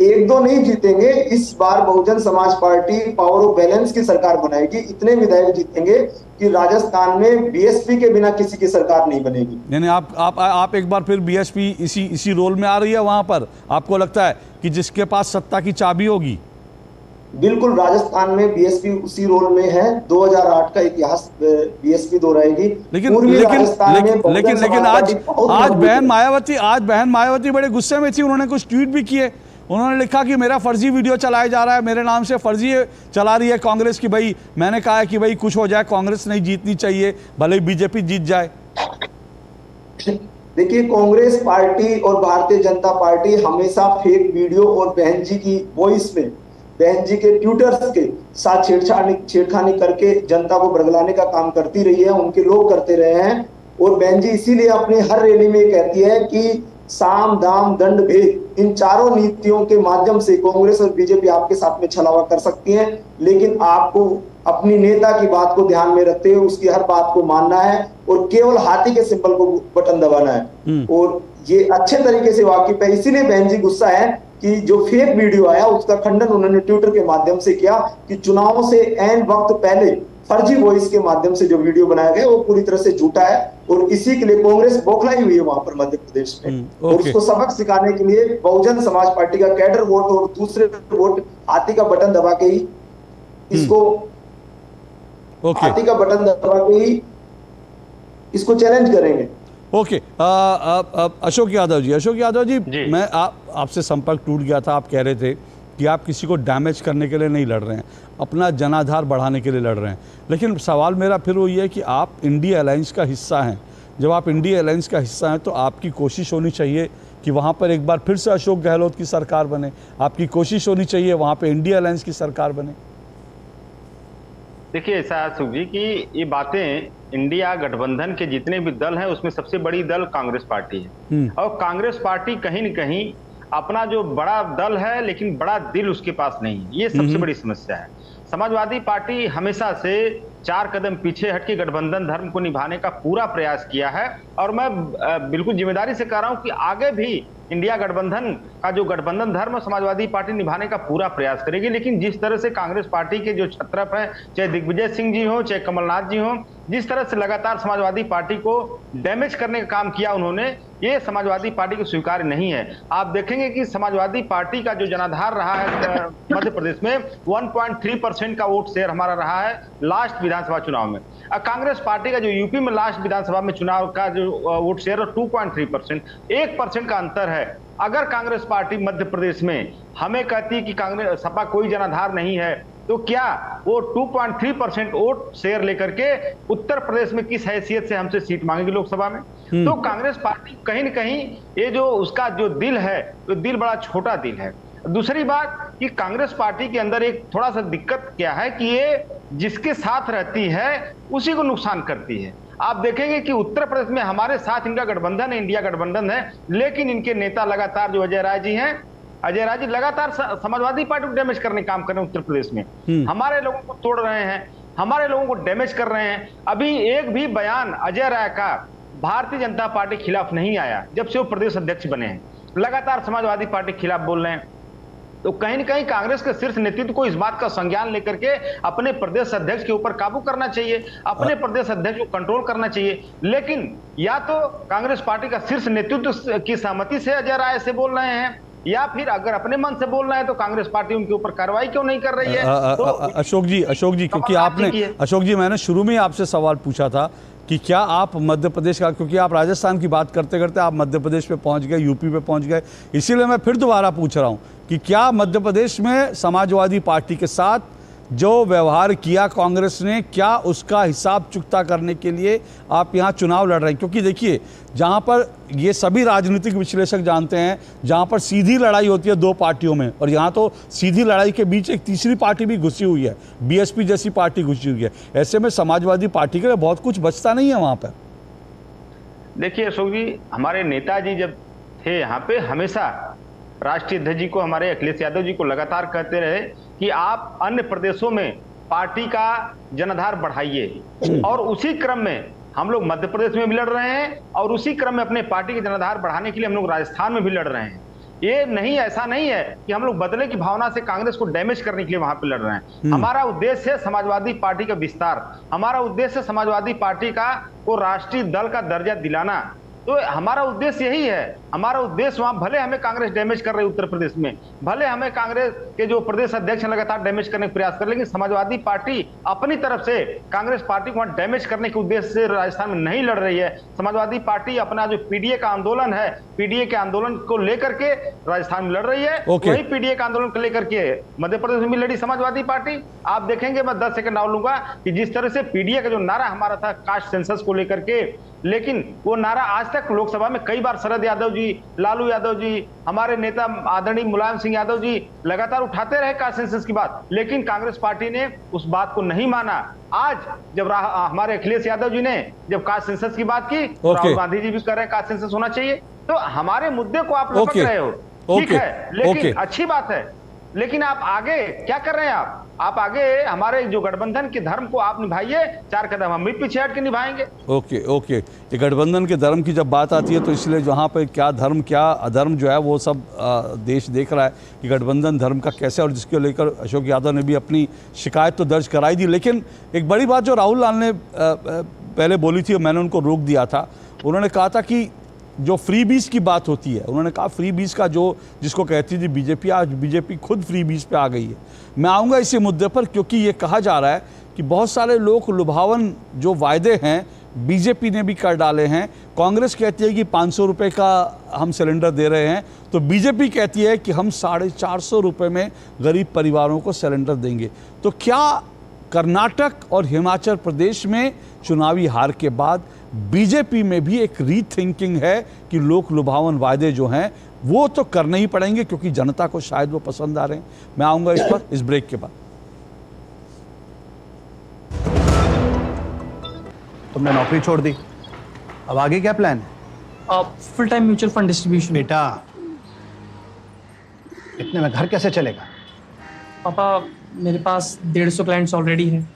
1-2 नहीं जीतेंगे। इस बार Bahujan Samaj party power of balance की सरकार बनाएगी। इतने विधायक जीतेंगे कि राजस्थान में बीएसपी के बिना किसी की सरकार नहीं बनेगी। यानी आप एक बार फिर बीएसपी इसी रोल में आ रही है वहां पर? आपको लगता है कि जिसके पास सत्ता की चाबी होगी? बिल्कुल, राजस्थान में बीएसपी उसी रोल में है। 2008 का इतिहास बीएसपी दोहराएगी। लेकिन आज बहन मायावती बड़े गुस्से में थी। उन्होंने कुछ ट्वीट भी किए। उन्होंने लिखा कि मेरा फर्जी वीडियो चलाया जा रहा है, मेरे नाम से फर्जी चला रही है कांग्रेस की। भाई मैंने कहा है कि भाई कुछ हो जाए, कांग्रेस नहीं जीतनी चाहिए, भले ही बीजेपी जीत जाए। देखिए, कांग्रेस पार्टी और भारतीय जनता पार्टी हमेशा फेक वीडियो और बहन जी की वॉइस में, बहन जी के ट्विटर्स के साथ छेड़खानी करके जनता को बरगलाने का काम करती रही है, उनके लोग करते रहे हैं। और बहन जी इसीलिए अपनी हर रैली में कहती है कि साम दाम दंड भेद, इन चारों नीतियों के माध्यम से कांग्रेस और बीजेपी आपके साथ में छलावा कर सकती हैं, लेकिन आपको अपनी नेता की बात को ध्यान में रखते हुए उसकी हर बात को मानना है और केवल हाथी के सिंबल को बटन दबाना है। और ये अच्छे तरीके से वाकिफ है। इसीलिए बहन जी गुस्सा है कि जो फेक वीडियो आया उसका खंडन उन्होंने ट्विटर के माध्यम से किया कि चुनावों से ऐन वक्त पहले फर्जी वॉइस के माध्यम से जो वीडियो बनाया गया वो पूरी तरह से झूठा है। और इसी के लिए कांग्रेस बौखलाई हुई है वहां पर मध्य प्रदेश में। और उसको सबक सिखाने के लिए बहुजन समाज पार्टी का कैडर वोट और दूसरे वोट हाथी का बटन दबा के ही इसको हाथी का बटन दबा के ही इसको चैलेंज करेंगे। ओके, अशोक यादव जी, मैं आपसे संपर्क टूट गया था। आप कह रहे थे कि आप किसी को डैमेज करने के लिए नहीं लड़ रहे हैं, अपना जनाधार बढ़ाने के लिए लड़ रहे हैं। लेकिन सवाल मेरा फिर वही है कि आप इंडिया अलायंस का हिस्सा हैं। जब आप इंडिया अलायंस का हिस्सा हैं तो आपकी कोशिश होनी चाहिए कि वहाँ पर एक बार फिर से अशोक गहलोत की सरकार बने। आपकी कोशिश होनी चाहिए वहाँ पर इंडिया अलायंस की सरकार बने। देखिए ऐसा है सुख जी कि ये बातें, इंडिया गठबंधन के जितने भी दल हैं उसमें सबसे बड़ी दल कांग्रेस पार्टी है। और कांग्रेस पार्टी कहीं न कहीं अपना जो बड़ा दल है लेकिन बड़ा दिल उसके पास नहीं है, ये सबसे बड़ी समस्या है। समाजवादी पार्टी हमेशा से 4 कदम पीछे हटके गठबंधन धर्म को निभाने का पूरा प्रयास किया है। और मैं बिल्कुल जिम्मेदारी से कह रहा हूं कि आगे भी इंडिया गठबंधन का जो गठबंधन धर्म समाजवादी पार्टी निभाने का पूरा प्रयास करेगी। लेकिन जिस तरह से कांग्रेस पार्टी के जो छत्रप हैं, चाहे दिग्विजय सिंह जी हो चाहे कमलनाथ जी हो, जिस तरह से लगातार समाजवादी पार्टी को डैमेज करने का काम किया उन्होंने, ये समाजवादी पार्टी को स्वीकार्य नहीं है। आप देखेंगे कि समाजवादी पार्टी का जो जनाधार रहा है मध्य प्रदेश में 1.3% का वोट शेयर हमारा रहा है लास्ट विधानसभा चुनाव में। कांग्रेस पार्टी का जो यूपी में लास्ट विधानसभा में चुनाव का जो वोट शेयर है 2.3%, 1% का अंतर है। अगर कांग्रेस पार्टी मध्य प्रदेश में हमें कहती है कि कांग्रेस सपा कोई जनाधार नहीं है, तो क्या वो 2.3% वोट शेयर लेकर के उत्तर प्रदेश में किस हैसियत से हमसे सीट मांगेगी लोकसभा में? तो कांग्रेस पार्टी कहीं न कहीं ये जो उसका जो दिल है, तो दिल बड़ा छोटा दिल है। दूसरी बात कि कांग्रेस पार्टी के अंदर एक थोड़ा सा दिक्कत क्या है कि ये जिसके साथ रहती है उसी को नुकसान करती है। आप देखेंगे कि उत्तर प्रदेश में हमारे साथ इनका गठबंधन है, इंडिया गठबंधन है, लेकिन इनके नेता लगातार जो अजय राय जी हैं, अजय राय जी लगातार समाजवादी पार्टी को डैमेज करने का काम कर रहे हैं उत्तर प्रदेश में, हमारे लोगों को तोड़ रहे हैं। हमारे लोगों को डैमेज कर रहे हैं। अभी एक भी बयान अजय राय का भारतीय जनता पार्टी के खिलाफ नहीं आया जब से वो प्रदेश अध्यक्ष बने हैं। लगातार समाजवादी पार्टी के खिलाफ बोल रहे हैं। तो कहीं न कहीं कांग्रेस के शीर्ष नेतृत्व को इस बात का संज्ञान लेकर के अपने प्रदेश अध्यक्ष के ऊपर काबू करना चाहिए, अपने प्रदेश अध्यक्ष को कंट्रोल करना चाहिए। लेकिन या तो कांग्रेस पार्टी का शीर्ष नेतृत्व की सहमति से अजय राय से बोल रहे हैं, या फिर अगर अपने मन से बोल रहे हैं तो कांग्रेस पार्टी उनके ऊपर कार्रवाई क्यों नहीं कर रही है? अशोक जी, क्योंकि आपने अशोक जी मैंने शुरू में आपसे सवाल पूछा था कि क्या आप मध्य प्रदेश का, क्योंकि आप राजस्थान की बात करते करते आप मध्य प्रदेश पे पहुंच गए, यूपी पे पहुंच गए, इसीलिए मैं फिर दोबारा पूछ रहा हूं कि क्या मध्य प्रदेश में समाजवादी पार्टी के साथ जो व्यवहार किया कांग्रेस ने, क्या उसका हिसाब चुकता करने के लिए आप यहाँ चुनाव लड़ रहे हैं? क्योंकि देखिए, जहाँ पर ये सभी राजनीतिक विश्लेषक जानते हैं, जहाँ पर सीधी लड़ाई होती है दो पार्टियों में, और यहाँ तो सीधी लड़ाई के बीच एक तीसरी पार्टी भी घुसी हुई है, बीएसपी जैसी पार्टी घुसी हुई है। ऐसे में समाजवादी पार्टी के लिए बहुत कुछ बचता नहीं है वहाँ पर। देखिए अशोक जी, हमारे नेताजी जब थे यहाँ पे, हमेशा राष्ट्रीय अध्यक्ष जी को, हमारे अखिलेश यादव जी को लगातार कहते रहे कि आप अन्य प्रदेशों में पार्टी का जनाधार बढ़ाइए, और उसी क्रम में हम लोग मध्य प्रदेश में भी लड़ रहे हैं, और उसी क्रम में अपने पार्टी के जनाधार बढ़ाने के लिए हम लोग राजस्थान में भी लड़ रहे हैं। ये नहीं, ऐसा नहीं है कि हम लोग बदले की भावना से कांग्रेस को डैमेज करने के लिए वहां पे लड़ रहे हैं। हमारा उद्देश्य है समाजवादी पार्टी का विस्तार, हमारा उद्देश्य है समाजवादी पार्टी को राष्ट्रीय दल का दर्जा दिलाना। तो हमारा उद्देश्य यही है। हमारा उद्देश्य, वहां भले हमें कांग्रेस डैमेज कर रही है उत्तर प्रदेश में, भले हमें कांग्रेस के जो प्रदेश अध्यक्ष लगातार डैमेज करने का प्रयास कर, लेकिन समाजवादी पार्टी अपनी तरफ से कांग्रेस पार्टी को वहां डैमेज करने के उद्देश्य से राजस्थान में नहीं लड़ रही है। समाजवादी पार्टी अपना जो पीडीए का आंदोलन है, पीडीए के आंदोलन को लेकर के राजस्थान में लड़ रही है। वही पीडीए का आंदोलन को लेकर के मध्य प्रदेश में भी लड़ी समाजवादी पार्टी। आप देखेंगे, मैं 10 सेकंड और लूंगा, कि जिस तरह से पीडीए का जो नारा हमारा था कास्ट सेंसस को लेकर के, लेकिन वो नारा आज तक लोकसभा में कई बार शरद यादव जी, लालू यादव जी, हमारे नेता आदरणीय मुलायम सिंह यादव जी लगातार उठाते रहे कास्ट सेंसस की बात, लेकिन कांग्रेस पार्टी ने उस बात को नहीं माना। आज जब हमारे अखिलेश यादव जी ने जब कास्ट सेंसस की बात की, राहुल गांधी जी भी कर रहे हैं कास्ट सेंसस होना चाहिए। तो हमारे मुद्दे को आप लपक रहे हो, ठीक है, लेकिन अच्छी बात है, लेकिन आप आगे क्या कर रहे हैं? आप आगे हमारे जो गठबंधन के धर्म को आप निभाइए, 4 कदम हम भी पीछे हट के निभाएंगे। ओके, ये गठबंधन के धर्म की जब बात आती है तो इसलिए जहाँ पे क्या धर्म क्या अधर्म जो है वो सब देश देख रहा है कि गठबंधन धर्म का कैसे, और जिसको लेकर अशोक यादव ने भी अपनी शिकायत तो दर्ज कराई थी। लेकिन एक बड़ी बात जो राहुल लाल ने पहले बोली थी, मैंने उनको रोक दिया था, उन्होंने कहा था कि जो फ्रीबीज की बात होती है, उन्होंने कहा फ्रीबीज का जो जिसको कहती थी बीजेपी, आज बीजेपी खुद फ्रीबीज पे आ गई है। मैं आऊँगा इसी मुद्दे पर, क्योंकि ये कहा जा रहा है कि बहुत सारे लोग लुभावन जो वायदे हैं बीजेपी ने भी कर डाले हैं। कांग्रेस कहती है कि 500 रुपये का हम सिलेंडर दे रहे हैं, तो बीजेपी कहती है कि हम 450 रुपये में गरीब परिवारों को सिलेंडर देंगे। तो क्या कर्नाटक और हिमाचल प्रदेश में चुनावी हार के बाद बीजेपी में भी एक रीथिंकिंग है कि लोक लुभावन वायदे जो हैं वो तो करने ही पड़ेंगे, क्योंकि जनता को शायद वो पसंद आ रहे हैं? मैं आऊंगा इस पर इस ब्रेक के बाद। तुमने नौकरी छोड़ दी, अब आगे क्या प्लान है? Full time mutual fund distribution. बेटा, इतने में घर कैसे चलेगा? पापा, मेरे पास 150 क्लाइंट्स ऑलरेडी हैं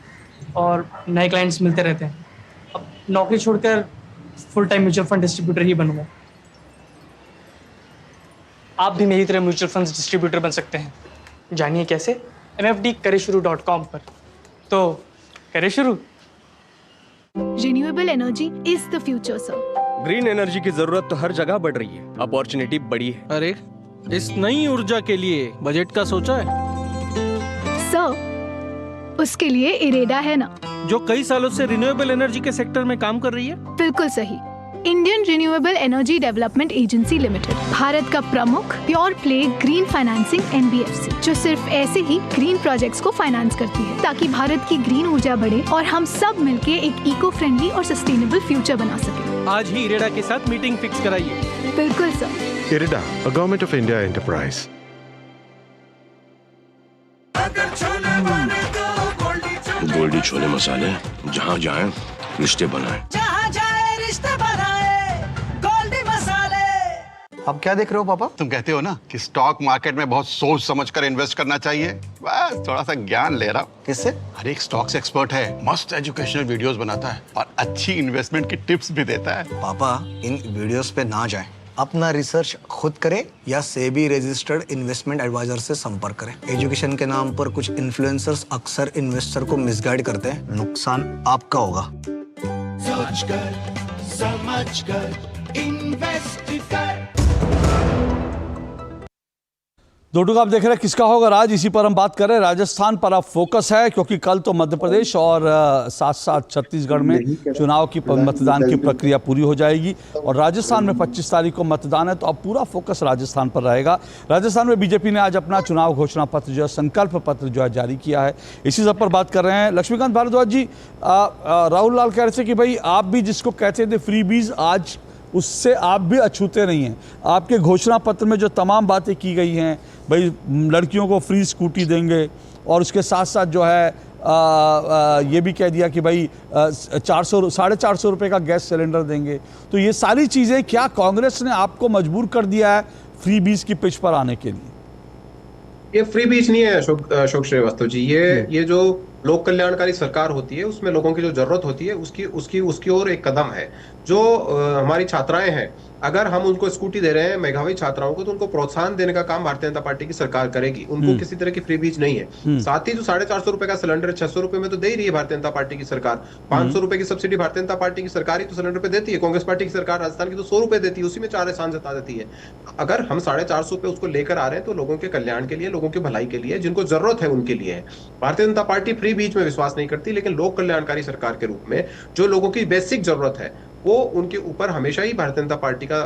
और नए क्लाइंट्स मिलते रहते हैं। अब नौकरी छोड़कर full time mutual fund distributor ही बनूंगा। आप भी मेरी तरह म्यूचुअल फंड डिस्ट्रीब्यूटर बन सकते हैं। जानिए कैसे? mfdkareshuru.com पर। तो करें शुरू। Renewable energy is the future sir. Green energy की जरूरत तो हर जगह बढ़ रही है, अपॉर्चुनिटी बड़ी है। अरे, इस नई ऊर्जा के लिए बजट का सोचा है? सर, उसके लिए इरेडा है ना, जो कई सालों से रिन्यूएबल एनर्जी के सेक्टर में काम कर रही है। बिल्कुल सही। Indian renewable energy development agency limited, Bharat का प्रमुख pure play green financing NBFC, जो सिर्फ ऐसे ही ग्रीन प्रोजेक्ट्स को फाइनेंस करती है ताकि भारत की ग्रीन ऊर्जा बढ़े और हम सब मिलके एक इको फ्रेंडली और सस्टेनेबल फ्यूचर बना सके। आज ही इरेडा के साथ मीटिंग फिक्स कराइए। बिल्कुल sir. IREDA, a Government of India enterprise. Goldiee छोले मसाले, जहाँ जाए रिश्ते बनाए। जहाँ जाए रिश्ते बनाए, गोल्डी मसाले। अब क्या देख रहे हो पापा? तुम कहते हो ना कि स्टॉक मार्केट में बहुत सोच समझ कर इन्वेस्ट करना चाहिए, बस थोड़ा सा ज्ञान ले रहा हूँ। किससे? हर एक स्टॉक्स एक्सपर्ट है, मस्त एजुकेशनल वीडियोस बनाता है और अच्छी इन्वेस्टमेंट की टिप्स भी देता है। पापा इन वीडियोस पे ना जाएं, अपना रिसर्च खुद करें या सेबी रजिस्टर्ड इन्वेस्टमेंट एडवाइजर से संपर्क करें। एजुकेशन के नाम पर कुछ इन्फ्लुएंसर्स अक्सर इन्वेस्टर को मिसगाइड करते हैं, नुकसान आपका होगा। सोच कर समझ कर इन्वेस्ट कर। दो टूक आप देख रहे हैं किसका होगा राज, इसी पर हम बात कर रहे हैं। राजस्थान पर अब फोकस है क्योंकि कल तो मध्य प्रदेश और साथ साथ छत्तीसगढ़ में चुनाव की मतदान की प्रक्रिया पूरी हो जाएगी और राजस्थान में 25 तारीख को मतदान है, तो अब पूरा फोकस राजस्थान पर रहेगा। राजस्थान में बीजेपी ने आज अपना चुनाव घोषणा पत्र जो है, संकल्प पत्र जो है जारी किया है, इसी सब पर बात कर रहे हैं। लक्ष्मीकांत भारद्वाज जी, राहुल लाल कह रहे थे कि भाई आप भी जिसको कहते थे फ्रीबीज, आज उससे आप भी अछूते नहीं हैं। आपके घोषणा पत्र में जो तमाम बातें की गई हैं, भाई लड़कियों को फ्री स्कूटी देंगे और उसके साथ साथ जो है ये भी कह दिया कि भाई 450 रुपये का गैस सिलेंडर देंगे, तो ये सारी चीज़ें क्या कांग्रेस ने आपको मजबूर कर दिया है फ्री बीज की पिच पर आने के लिए? ये फ्री बीज नहीं है अशोक श्रीवास्तव जी, ये जो लोक कल्याणकारी सरकार होती है उसमें लोगों की जो जरूरत होती है उसकी ओर एक कदम है। जो हमारी छात्राएं हैं, अगर हम उनको स्कूटी दे रहे हैं मेधावी छात्राओं को, तो उनको प्रोत्साहन देने का काम भारतीय जनता पार्टी की सरकार करेगी। उनको किसी तरह की फ्री बीज नहीं है। साथ ही जो 450 रुपए का सिलेंडर 600 रुपए में तो दे ही रही है भारतीय जनता पार्टी की सरकार। 500 रुपए की सब्सिडी भारतीय जनता पार्टी की सरकार ही तो सिलेंडर पे देती है। कांग्रेस पार्टी की सरकार राजस्थान की तो 100 रुपए देती है, उसी में 4 एहसान जता देती है। अगर हम 450 रुपए उसको लेकर आ रहे हैं तो लोगों के कल्याण के लिए, लोगों की भलाई के लिए, जिनको जरूरत है उनके लिए है। भारतीय जनता पार्टी फ्री बीज में विश्वास नहीं करती, लेकिन लोक कल्याणकारी सरकार के रूप में जो लोगों की बेसिक जरूरत है वो उनके ऊपर हमेशा ही भारतीय जनता पार्टी का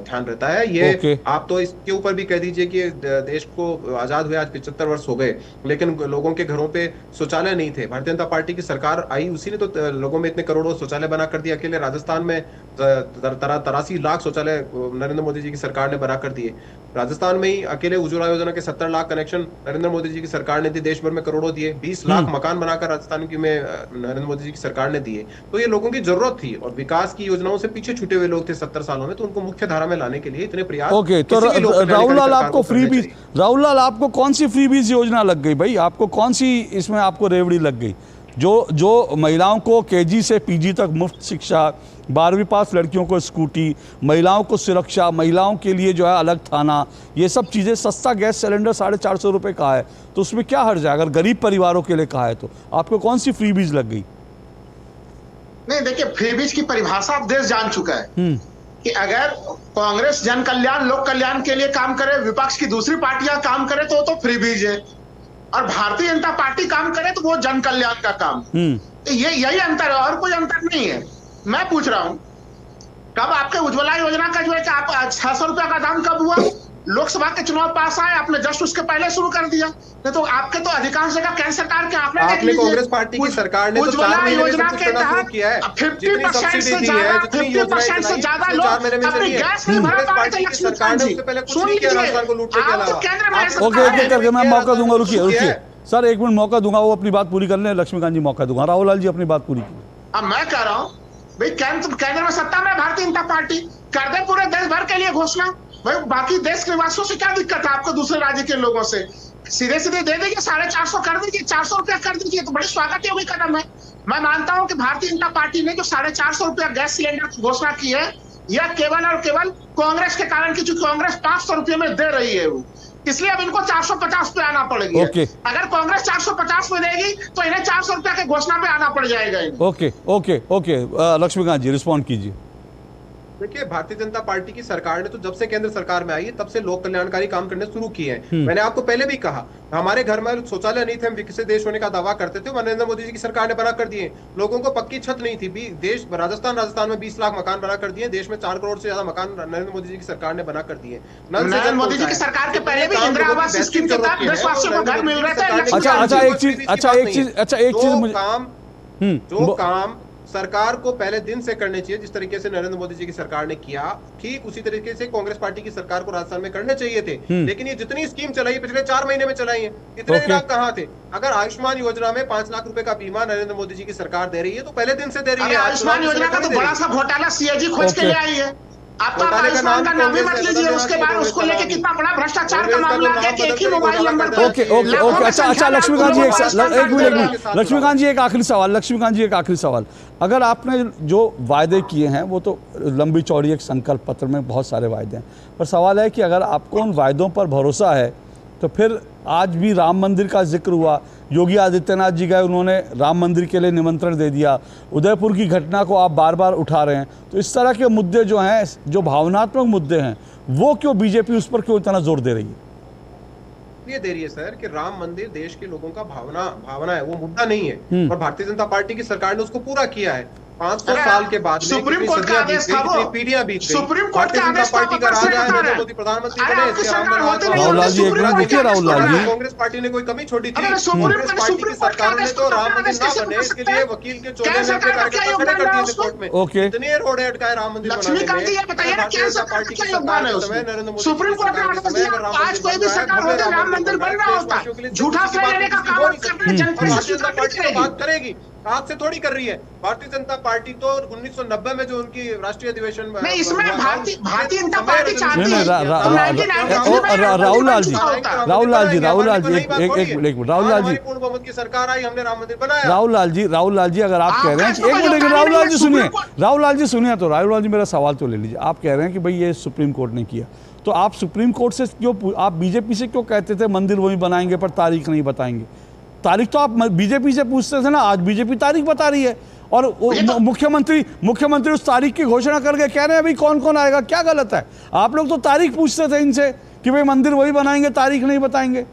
ध्यान रहता है। ये आप तो इसके ऊपर भी कह दीजिए कि देश को आजाद हुए आज 75 वर्ष हो गए, लेकिन लोगों के घरों पे शौचालय नहीं थे। भारतीय जनता पार्टी की सरकार आई, उसी ने तो लोगों में इतने करोड़ों शौचालय बना कर दिए। अकेले राजस्थान में 83 लाख शौचालय नरेंद्र मोदी जी की सरकार ने बना कर दिए। राजस्थान में ही अकेले उज्ज्वला योजना के 70 लाख कनेक्शन नरेंद्र मोदी जी की सरकार ने दिए, देश भर में करोड़ों दिए। 20 लाख मकान बनाकर राजस्थान में नरेंद्र मोदी जी की सरकार ने दिए। तो ये लोगों की जरूरत थी और विकास की योजनाओं से पीछे छूटे हुए लोग थे 70 सालों में, तो उनको मुख्य धारा में लाने के लिए इतने प्रयास। ओके, तो राहुल लाल आपको फ्री बीज, राहुल लाल आपको कौन सी फ्री बीज योजना लग गई भाई? आपको कौन सी इसमें आपको रेवड़ी लग गई? जो महिलाओं को केजी से पीजी तक मुफ्त शिक्षा, 12वीं पास लड़कियों को स्कूटी, महिलाओं को सुरक्षा, महिलाओं के लिए जो है अलग थाना, ये सब चीज़ें, सस्ता गैस सिलेंडर 450 रुपये का है, तो उसमें क्या हर्ज है? अगर गरीब परिवारों के लिए कहा है तो आपको कौन सी फ्री बीज लग गई? नहीं, देखिए, फ्री बीज की परिभाषा अब देश जान चुका है कि अगर कांग्रेस जन कल्याण, लोक कल्याण के लिए काम करे, विपक्ष की दूसरी पार्टियां काम करे तो फ्री बीज है, और भारतीय जनता पार्टी काम करे तो वो जन कल्याण का काम। यही अंतर है, और कोई अंतर नहीं है। मैं पूछ रहा हूं, कब आपके उज्ज्वला योजना का जो है कि आप 600 रुपया का दाम कब हुआ? लोकसभा के चुनाव पास आए, आपने जस्ट उसके पहले शुरू कर दिया। नहीं तो आपके तो अधिकांश जगह केंद्र सरकार के आंकड़े देख लीजिए। कांग्रेस पार्टी की सरकार ने तो 4 महीने में सब कुछ करना शुरू किया है। 50% से ज्यादा, 50% से ज्यादा लोग अपनी गैस नहीं भरा पा रहे थे। लक्ष्मीकांत जी, सुन लीजिए, आप तो केंद्र में। ओके, करके मैं मौका दूंगा, रुकिए सर, 1 मिनट मौका दूंगा, वो अपनी बात पूरी कर लें। लक्ष्मीकांत जी मौका दूंगा, राहुल लाल जी अपनी बात पूरी कीजिए। अब मैं कह रहा हूँ भाई, केंद्र में सत्ता में भारतीय जनता पार्टी कर दे पूरे देश भर के लिए घोषणा। भाई बाकी देश के निवासियों से क्या दिक्कत है आपको? दूसरे राज्य के लोगों से सीधे दे देंगे, 450 कर दीजिए, 400 रुपया कर दीजिए, तो बड़ी स्वागत योग्य कदम है। मैं मानता हूं कि भारतीय जनता पार्टी ने जो 450 रुपया गैस सिलेंडर की घोषणा की है, यह केवल और केवल कांग्रेस के कारण की, चूंकि कांग्रेस 500 रुपये में दे रही है वो, इसलिए अब इनको 450 पे आना पड़ेगी। अगर कांग्रेस 450 में देगी तो इन्हें 400 रुपया के घोषणा पे आना पड़ जाएगा। ओके, लक्ष्मीकांत जी रिस्पॉन्ड कीजिए। देखिए, भारतीय जनता पार्टी की सरकार ने तो जब से केंद्र सरकार में आई है तब से लोक कल्याणकारी काम करने शुरू किए हैं। मैंने आपको पहले भी कहा, हमारे घर में शौचालय नहीं थे, हम विकसित देश होने का दावा करते थे, नरेंद्र मोदी जी की सरकार ने बना कर दिए। लोगों को पक्की छत नहीं थी, देश राजस्थान में 20 लाख मकान बना कर दिए। देश में 4 करोड़ से ज्यादा मकान नरेंद्र मोदी जी की सरकार ने बना कर दिए। नरेंद्र मोदी जी की सरकार के पहले भी इंदिरा आवास स्कीम के तहत देशवासियों को घर मिल रहे थे। जो काम सरकार को पहले दिन से करने चाहिए, जिस तरीके से नरेंद्र मोदी जी की सरकार ने किया, ठीक उसी तरीके से कांग्रेस पार्टी की सरकार को राजस्थान में करने चाहिए थे। लेकिन ये जितनी स्कीम चलाई पिछले 4 महीने में चलाई है, इतने लाख कहाँ थे? अगर आयुष्मान योजना में 5 लाख रुपए का बीमा नरेंद्र मोदी जी की सरकार दे रही है तो पहले दिन से दे रही है। आयुष्मान योजना का तो बड़ा सा घोटाला सीएजी खोज के ले आई है। आपका आयुष्मान का नाम भी मत लीजिए, उसके बाद उसको लेके कितना बड़ा भ्रष्टाचार का मामला है कि एक ही मोबाइल नंबर पर ओके अच्छा लक्ष्मीकांत जी एक मिनट लक्ष्मीकांत जी एक आखिरी सवाल अगर आपने जो वायदे किए हैं वो तो लंबी चौड़ी एक संकल्प पत्र में बहुत सारे वायदे हैं, पर सवाल है कि अगर आपको उन वायदों पर भरोसा है तो फिर आज भी राम मंदिर का जिक्र हुआ, योगी आदित्यनाथ जी गए, उन्होंने राम मंदिर के लिए निमंत्रण दे दिया, उदयपुर की घटना को आप बार बार उठा रहे हैं, तो इस तरह के मुद्दे जो हैं, जो भावनात्मक मुद्दे हैं, वो क्यों बीजेपी उस पर क्यों इतना जोर दे रही है? ये दे रही है सर कि राम मंदिर देश के लोगों का भावना है, वो मुद्दा नहीं है, और भारतीय जनता पार्टी की सरकार ने उसको पूरा किया है। 500 साल के बाद सुप्रीम कोर्ट का आदेश था, वो पीढ़ियां बीत गई, सुप्रीम कोर्ट का आदेश पार्टी का राजा है, नरेंद्र मोदी प्रधानमंत्री बने, राहुल लाल जी एक मिनट रुकिए, राहुल लाल जी कांग्रेस पार्टी ने कोई कमी छोड़ी थी? कांग्रेस पार्टी की सरकार ने तो राम मंदिर ना बने इसके लिए वकील के चोले में कार्यकर्ता खड़े कर दिए थे कोर्ट में। ओके, इतने रोड अटकाए राम मंदिर लक्ष्मीकांत जी ये बताइए ना, क्या सरकार का योगदान है उसमें? सुप्रीम कोर्ट का आदेश दिया, आज कोई भी सरकार होती राम मंदिर बन रहा होता, झूठा श्रेय लेने का काम करते जनता बात करेगी, आज से थोड़ी कर रही है। भारतीय जनता पार्टी तो 1990 में जो उनकी राष्ट्रीय अधिवेशन में नहीं, इसमें भारतीय जनता पार्टी चाहती है। राहुल लाल जी एक मिनट राहुल लाल जी पूर्ण बहुमत की सरकार आई, हमने राम मंदिर बनाया। राहुल लाल जी अगर आप कह रहे हैं कि एक मिनट राहुल लाल जी सुनिए, तो राहुल लाल जी मेरा सवाल तो ले लीजिए। आप कह रहे हैं कि भाई ये सुप्रीम कोर्ट ने किया, तो आप सुप्रीम कोर्ट से क्यों, आप बीजेपी से क्यों कहते थे मंदिर वही बनाएंगे पर तारीख नहीं बताएंगे? तारीख तो आप बीजेपी से पूछते थे ना, आज बीजेपी तारीख बता रही है, और मुख्यमंत्री उस तारीख की घोषणा करके कह रहे हैं अभी कौन कौन आएगा, क्या गलत है? आप लोग तो तारीख पूछते थे इनसे कि भाई मंदिर वही बनाएंगे, तारीख नहीं बताएंगे।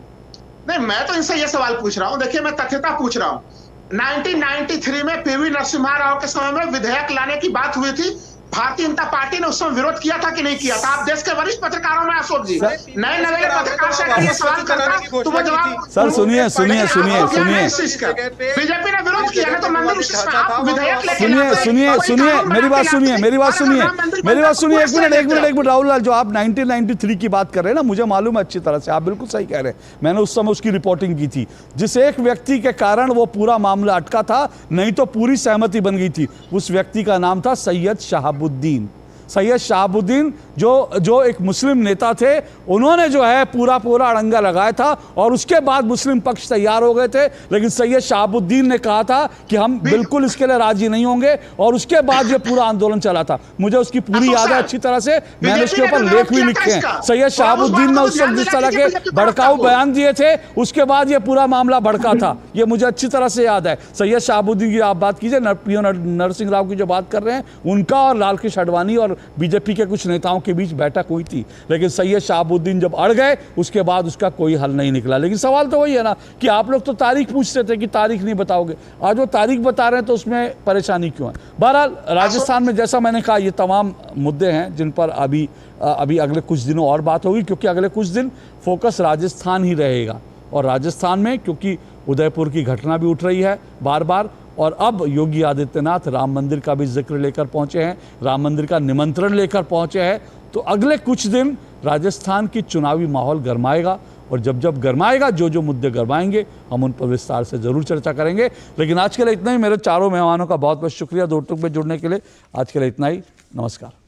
नहीं, मैं तो इनसे ये सवाल पूछ रहा हूँ, देखिए मैं तथ्यता पूछ रहा हूँ। 1993 में पीवी नरसिम्हा राव के समय में विधेयक लाने की बात हुई थी, भारतीय जनता पार्टी ने उस समय विरोध किया था कि नहीं किया था? आप देश के वरिष्ठ पत्रकारों में अशोक जी, नए नवेले पत्रकार से अगर ये सवाल करता तो वो जवाब सर सुनिए बीजेपी ने विरोध किया ना, तो मंदिर विधेयक सुनिए मेरी बात सुनिए एक मिनट राहुल लाल, जो आप 1993 की बात कर रहे हैं ना, मुझे मालूम है अच्छी तरह से, आप बिल्कुल सही कह रहे हैं, मैंने उस समय उसकी रिपोर्टिंग की थी, जिस एक व्यक्ति के कारण वो पूरा मामला अटका था, नहीं तो पूरी सहमति बन गई थी। उस व्यक्ति का नाम था सैयद शहाबुद्दीन जो एक मुस्लिम नेता थे, उन्होंने जो है पूरा अड़ंगा लगाया था, और उसके बाद मुस्लिम पक्ष तैयार हो गए थे, लेकिन सैयद शहाबुद्दीन ने कहा था कि हम बिल्कुल इसके लिए राजी नहीं होंगे, और उसके बाद ये पूरा आंदोलन चला था। मुझे उसकी पूरी याद है अच्छी तरह से, मैंने उसके ऊपर लेख भी लिखे हैं। सैयद शहाबुद्दीन ने उस वक्त जिस तरह के भड़काऊ बयान दिए थे, उसके बाद ये पूरा मामला भड़का था, ये मुझे अच्छी तरह से याद है। सैयद शहाबुद्दीन की आप बात कीजिए, पीओ नरसिंह राव की जो बात कर रहे हैं, उनका और लाल कृष्ण आडवाणी और बीजेपी के कुछ नेताओं के बीच बैठक हुई थी, लेकिन सैयद शहाबुद्दीन जब अड़ गए, उसके बाद उसका कोई हल नहीं निकला। लेकिन सवाल तो वही है ना कि आप लोग तो तारीख पूछते थे कि तारीख नहीं बताओगे, आज वो तारीख बता रहे हैं, तो उसमें परेशानी क्यों है? बहरहाल राजस्थान में जैसा मैंने कहा, ये तमाम मुद्दे हैं जिन पर अभी अगले कुछ दिनों और बात होगी, क्योंकि अगले कुछ दिन फोकस राजस्थान ही रहेगा, और राजस्थान में क्योंकि उदयपुर की घटना भी उठ रही है बार बार, और अब योगी आदित्यनाथ राम मंदिर का भी जिक्र लेकर पहुंचे हैं, राम मंदिर का निमंत्रण लेकर पहुंचे हैं, तो अगले कुछ दिन राजस्थान की चुनावी माहौल गरमाएगा, और जब गरमाएगा, जो मुद्दे गरमाएंगे हम उन पर विस्तार से ज़रूर चर्चा करेंगे। लेकिन आज के लिए इतना ही। मेरे चारों मेहमानों का बहुत बहुत शुक्रिया दो टूक में जुड़ने के लिए। आज के लिए इतना ही, नमस्कार।